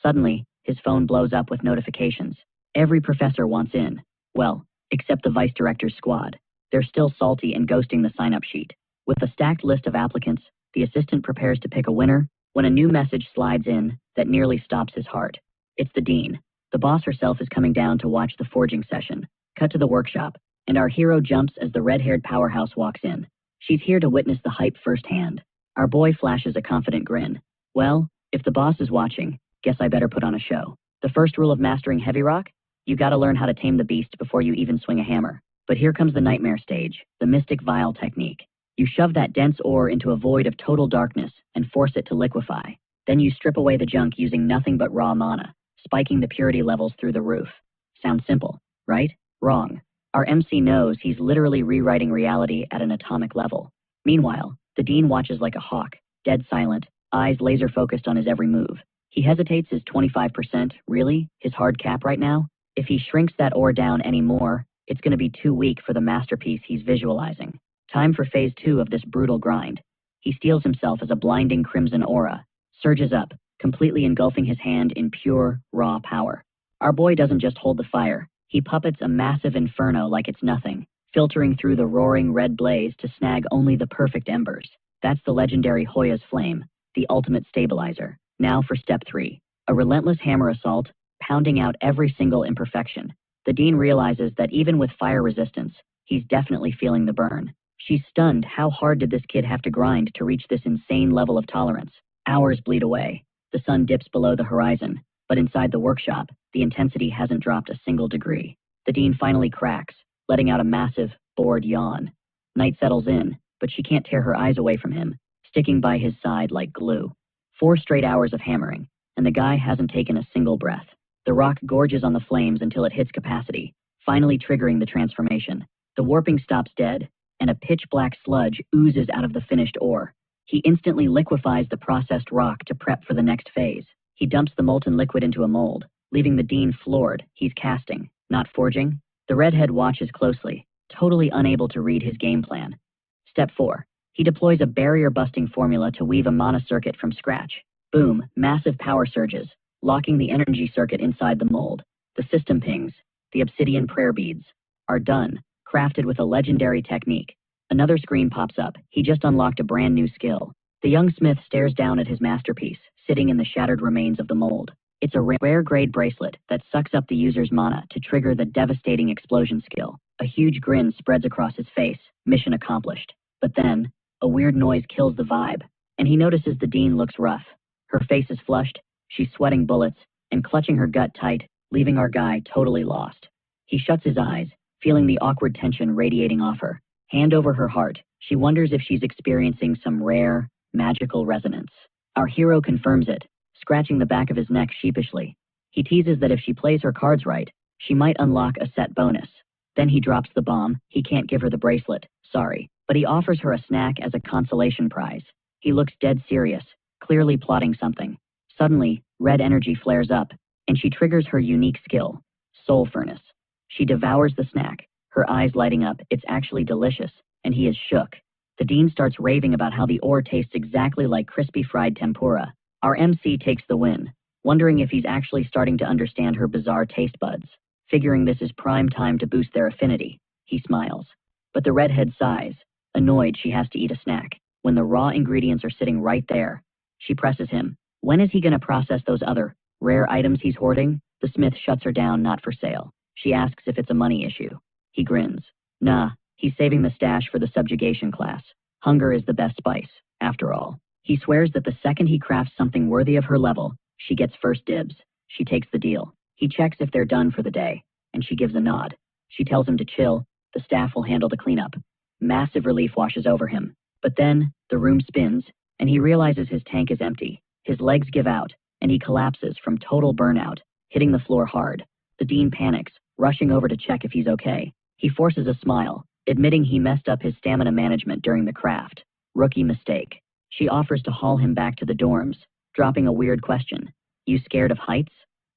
Suddenly, his phone blows up with notifications. Every professor wants in. Well, except the vice director's squad. They're still salty and ghosting the sign-up sheet. With a stacked list of applicants, the assistant prepares to pick a winner when a new message slides in that nearly stops his heart. It's the dean. The boss herself is coming down to watch the forging session. Cut to the workshop, and our hero jumps as the red-haired powerhouse walks in. She's here to witness the hype firsthand. Our boy flashes a confident grin. Well, if the boss is watching, guess I better put on a show. The first rule of mastering heavy rock? You gotta learn how to tame the beast before you even swing a hammer. But here comes the nightmare stage, the mystic vial technique. You shove that dense ore into a void of total darkness and force it to liquefy. Then you strip away the junk using nothing but raw mana, spiking the purity levels through the roof. Sounds simple, right? Wrong. Our MC knows he's literally rewriting reality at an atomic level. Meanwhile, the dean watches like a hawk, dead silent, eyes laser focused on his every move. He hesitates his 25%, really? His hard cap right now? If he shrinks that ore down any more, it's going to be too weak for the masterpiece he's visualizing. Time for phase 2 of this brutal grind. He steels himself as a blinding crimson aura, surges up, completely engulfing his hand in pure, raw power. Our boy doesn't just hold the fire, he puppets a massive inferno like it's nothing, filtering through the roaring red blaze to snag only the perfect embers. That's the legendary Hoya's Flame, the ultimate stabilizer. Now for step 3, a relentless hammer assault, pounding out every single imperfection. The dean realizes that even with fire resistance, he's definitely feeling the burn. She's stunned. How hard did this kid have to grind to reach this insane level of tolerance? Hours bleed away. The sun dips below the horizon, but inside the workshop, the intensity hasn't dropped a single degree. The dean finally cracks, letting out a massive, bored yawn. Night settles in, but she can't tear her eyes away from him, sticking by his side like glue. 4 straight hours of hammering, and the guy hasn't taken a single breath. The rock gorges on the flames until it hits capacity, finally triggering the transformation. The warping stops dead, and a pitch-black sludge oozes out of the finished ore. He instantly liquefies the processed rock to prep for the next phase. He dumps the molten liquid into a mold, leaving the dean floored. He's casting, not forging. The redhead watches closely, totally unable to read his game plan. Step 4. He deploys a barrier-busting formula to weave a mana circuit from scratch. Boom, massive power surges, locking the energy circuit inside the mold. The system pings. The obsidian prayer beads are done, crafted with a legendary technique. Another screen pops up. He just unlocked a brand new skill. The young smith stares down at his masterpiece, sitting in the shattered remains of the mold. It's a rare grade bracelet that sucks up the user's mana to trigger the devastating explosion skill. A huge grin spreads across his face. Mission accomplished. But then, a weird noise kills the vibe, and he notices the dean looks rough. Her face is flushed, she's sweating bullets, and clutching her gut tight, leaving our guy totally lost. He shuts his eyes, feeling the awkward tension radiating off her. Hand over her heart, she wonders if she's experiencing some rare, magical resonance. Our hero confirms it, scratching the back of his neck sheepishly. He teases that if she plays her cards right, she might unlock a set bonus. Then he drops the bomb. He can't give her the bracelet, sorry, but he offers her a snack as a consolation prize. He looks dead serious, clearly plotting something. Suddenly, red energy flares up, and she triggers her unique skill, Soul Furnace. She devours the snack, her eyes lighting up. It's actually delicious, and he is shook. The dean starts raving about how the ore tastes exactly like crispy fried tempura. Our MC takes the win, wondering if he's actually starting to understand her bizarre taste buds. Figuring this is prime time to boost their affinity, he smiles. But the redhead sighs, annoyed she has to eat a snack, when the raw ingredients are sitting right there. She presses him. When is he going to process those other, rare items he's hoarding? The smith shuts her down, not for sale. She asks if it's a money issue. He grins. Nah, he's saving the stash for the subjugation class. Hunger is the best spice, after all. He swears that the second he crafts something worthy of her level, she gets first dibs. She takes the deal. He checks if they're done for the day, and she gives a nod. She tells him to chill. The staff will handle the cleanup. Massive relief washes over him. But then, the room spins, and he realizes his tank is empty. His legs give out, and he collapses from total burnout, hitting the floor hard. The dean panics, rushing over to check if he's okay. He forces a smile, admitting he messed up his stamina management during the craft. Rookie mistake. She offers to haul him back to the dorms, dropping a weird question. You scared of heights?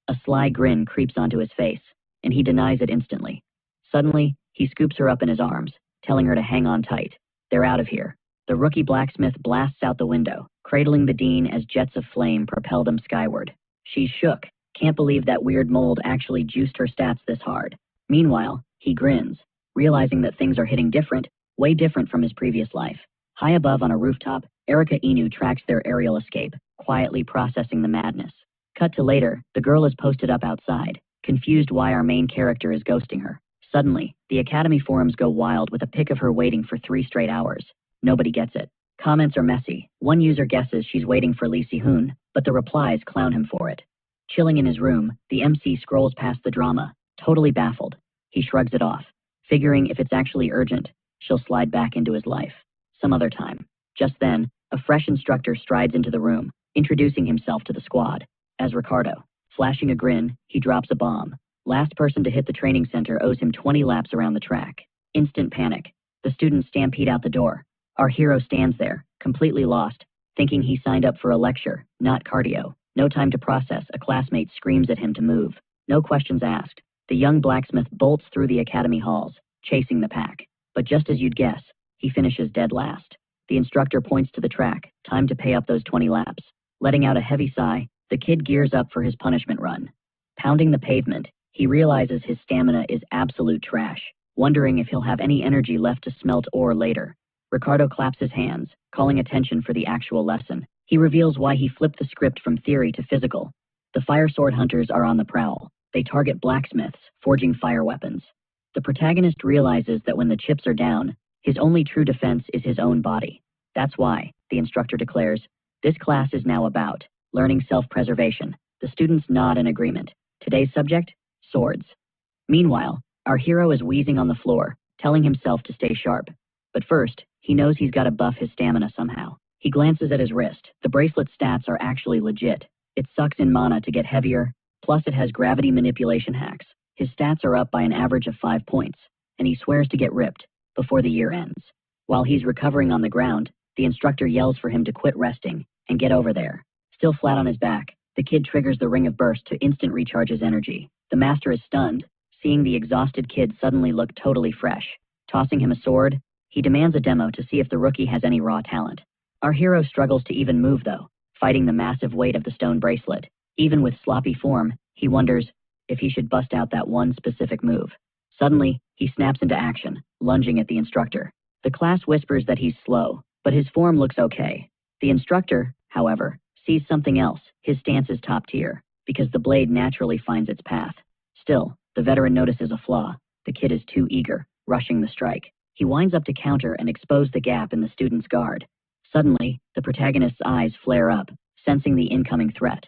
A sly grin creeps onto his face, and he denies it instantly. Suddenly, he scoops her up in his arms, telling her to hang on tight. They're out of here. The rookie blacksmith blasts out the window, cradling the dean as jets of flame propel them skyward. She's shook. Can't believe that weird mold actually juiced her stats this hard. Meanwhile, he grins, realizing that things are hitting different, way different from his previous life. High above on a rooftop, Erica Inu tracks their aerial escape, quietly processing the madness. Cut to later, the girl is posted up outside, confused why our main character is ghosting her. Suddenly, the Academy forums go wild with a pic of her waiting for 3 straight hours. Nobody gets it. Comments are messy. One user guesses she's waiting for Lee Si-hoon, but the replies clown him for it. Chilling in his room, the MC scrolls past the drama, totally baffled. He shrugs it off, figuring if it's actually urgent, she'll slide back into his life. Some other time. Just then, a fresh instructor strides into the room, introducing himself to the squad as Ricardo. Flashing a grin, he drops a bomb. Last person to hit the training center owes him 20 laps around the track. Instant panic. The students stampede out the door. Our hero stands there, completely lost, thinking he signed up for a lecture, not cardio. No time to process, a classmate screams at him to move. No questions asked. The young blacksmith bolts through the academy halls, chasing the pack. But just as you'd guess, he finishes dead last. The instructor points to the track, time to pay up those 20 laps. Letting out a heavy sigh, the kid gears up for his punishment run. Pounding the pavement, he realizes his stamina is absolute trash, wondering if he'll have any energy left to smelt ore later. Ricardo claps his hands, calling attention for the actual lesson. He reveals why he flipped the script from theory to physical. The fire sword hunters are on the prowl. They target blacksmiths, forging fire weapons. The protagonist realizes that when the chips are down, his only true defense is his own body. That's why, the instructor declares, this class is now about learning self-preservation. The students nod in agreement. Today's subject? Swords. Meanwhile, our hero is wheezing on the floor, telling himself to stay sharp. But first, he knows he's got to buff his stamina somehow. He glances at his wrist. The bracelet stats are actually legit. It sucks in mana to get heavier, plus it has gravity manipulation hacks. His stats are up by an average of 5 points, and he swears to get ripped before the year ends. While he's recovering on the ground, the instructor yells for him to quit resting and get over there. Still flat on his back, the kid triggers the Ring of Burst to instant recharge his energy. The master is stunned, seeing the exhausted kid suddenly look totally fresh. Tossing him a sword, he demands a demo to see if the rookie has any raw talent. Our hero struggles to even move though, fighting the massive weight of the stone bracelet. Even with sloppy form, he wonders if he should bust out that one specific move. Suddenly, he snaps into action, lunging at the instructor. The class whispers that he's slow, but his form looks okay. The instructor, however, sees something else. His stance is top tier, because the blade naturally finds its path. Still, the veteran notices a flaw. The kid is too eager, rushing the strike. He winds up to counter and expose the gap in the student's guard. Suddenly, the protagonist's eyes flare up, sensing the incoming threat.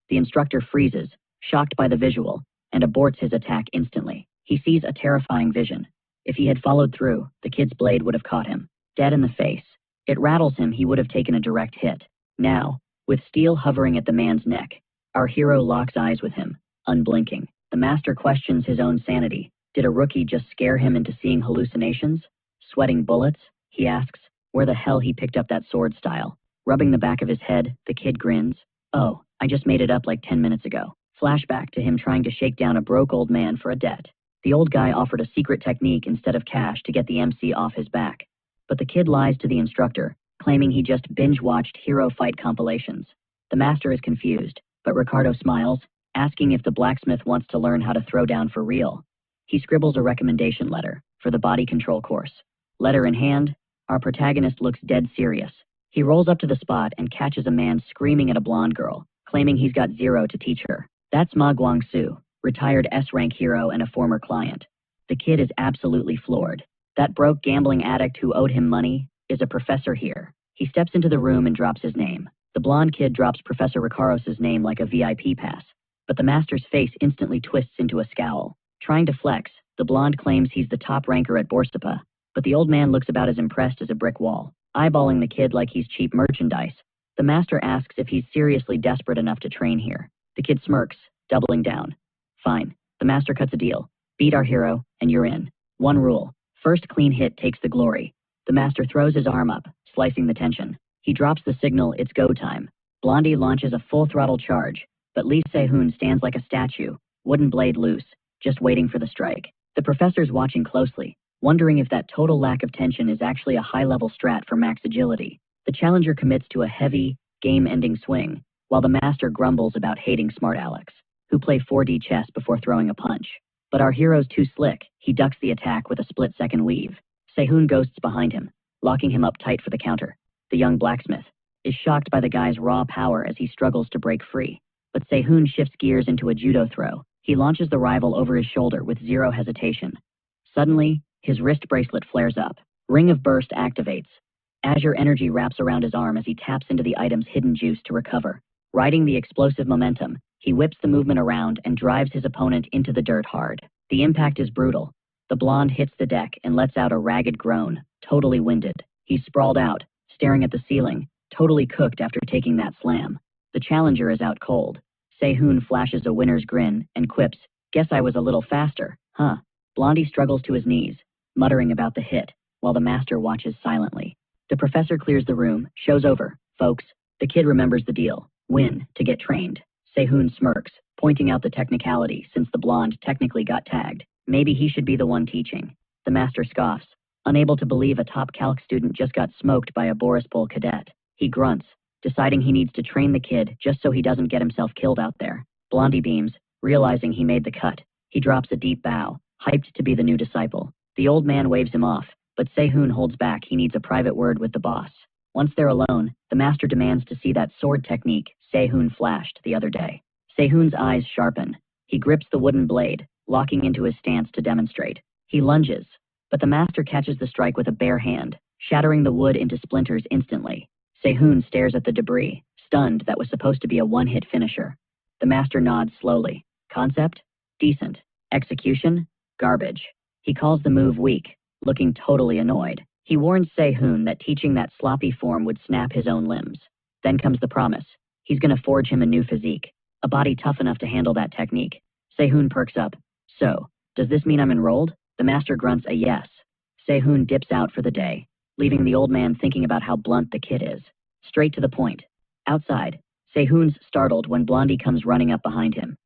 The instructor freezes, shocked by the visual, and aborts his attack instantly. He sees a terrifying vision. If he had followed through, the kid's blade would have caught him, dead in the face. It rattles him. He would have taken a direct hit. Now, with steel hovering at the man's neck, our hero locks eyes with him, unblinking. The master questions his own sanity. Did a rookie just scare him into seeing hallucinations? Sweating bullets? He asks, where the hell he picked up that sword style. Rubbing the back of his head, the kid grins. Oh, I just made it up like 10 minutes ago. Flashback to him trying to shake down a broke old man for a debt. The old guy offered a secret technique instead of cash to get the MC off his back. But the kid lies to the instructor, claiming he just binge-watched hero fight compilations. The master is confused, but Ricardo smiles, asking if the blacksmith wants to learn how to throw down for real. He scribbles a recommendation letter for the body control course. Letter in hand, our protagonist looks dead serious. He rolls up to the spot and catches a man screaming at a blonde girl, claiming he's got zero to teach her. That's Ma Guangsu, retired S-rank hero and a former client. The kid is absolutely floored. That broke gambling addict who owed him money is a professor here. He steps into the room and drops his name. The blonde kid drops Professor Ricardos' name like a VIP pass, but the master's face instantly twists into a scowl. Trying to flex, the blonde claims he's the top ranker at Borsapa, but the old man looks about as impressed as a brick wall, eyeballing the kid like he's cheap merchandise. The master asks if he's seriously desperate enough to train here. The kid smirks, doubling down. Fine. The master cuts a deal. Beat our hero, and you're in. One rule. First clean hit takes the glory. The master throws his arm up, slicing the tension. He drops the signal, it's go time. Blondie launches a full-throttle charge, but Lee Se-hoon stands like a statue, wooden blade loose, just waiting for the strike. The professor's watching closely, wondering if that total lack of tension is actually a high-level strat for max agility. The challenger commits to a heavy, game-ending swing, while the master grumbles about hating smart Alex, who play 4D chess before throwing a punch. But our hero's too slick. He ducks the attack with a split-second weave. Se-hoon ghosts behind him, locking him up tight for the counter. The young blacksmith is shocked by the guy's raw power as he struggles to break free. But Se-hoon shifts gears into a judo throw. He launches the rival over his shoulder with zero hesitation. Suddenly, his wrist bracelet flares up. Ring of Burst activates. Azure energy wraps around his arm as he taps into the item's hidden juice to recover. Riding the explosive momentum, he whips the movement around and drives his opponent into the dirt hard. The impact is brutal. The blonde hits the deck and lets out a ragged groan, totally winded. He's sprawled out, staring at the ceiling, totally cooked after taking that slam. The challenger is out cold. Se-hoon flashes a winner's grin and quips, "Guess I was a little faster, huh?" Blondie struggles to his knees, muttering about the hit, while the master watches silently. The professor clears the room. Show's over, folks. The kid remembers the deal. Win to get trained. Se-hoon smirks, pointing out the technicality since the blonde technically got tagged. Maybe he should be the one teaching. The master scoffs, unable to believe a top calc student just got smoked by a Borispol cadet. He grunts, deciding he needs to train the kid just so he doesn't get himself killed out there. Blondie beams, realizing he made the cut. He drops a deep bow, hyped to be the new disciple. The old man waves him off, but Se-hoon holds back. He needs a private word with the boss. Once they're alone, the master demands to see that sword technique Se-hoon flashed the other day. Se-hoon's eyes sharpen. He grips the wooden blade, locking into his stance to demonstrate. He lunges, but the master catches the strike with a bare hand, shattering the wood into splinters instantly. Se-hoon stares at the debris, stunned that was supposed to be a one-hit finisher. The master nods slowly. Concept? Decent. Execution? Garbage. He calls the move weak, looking totally annoyed. He warns Se-hoon that teaching that sloppy form would snap his own limbs. Then comes the promise. He's gonna forge him a new physique, a body tough enough to handle that technique. Se-hoon perks up. So, does this mean I'm enrolled? The master grunts a yes. Se-hoon dips out for the day, leaving the old man thinking about how blunt the kid is. Straight to the point. Outside, Se-hoon's startled when Blondie comes running up behind him.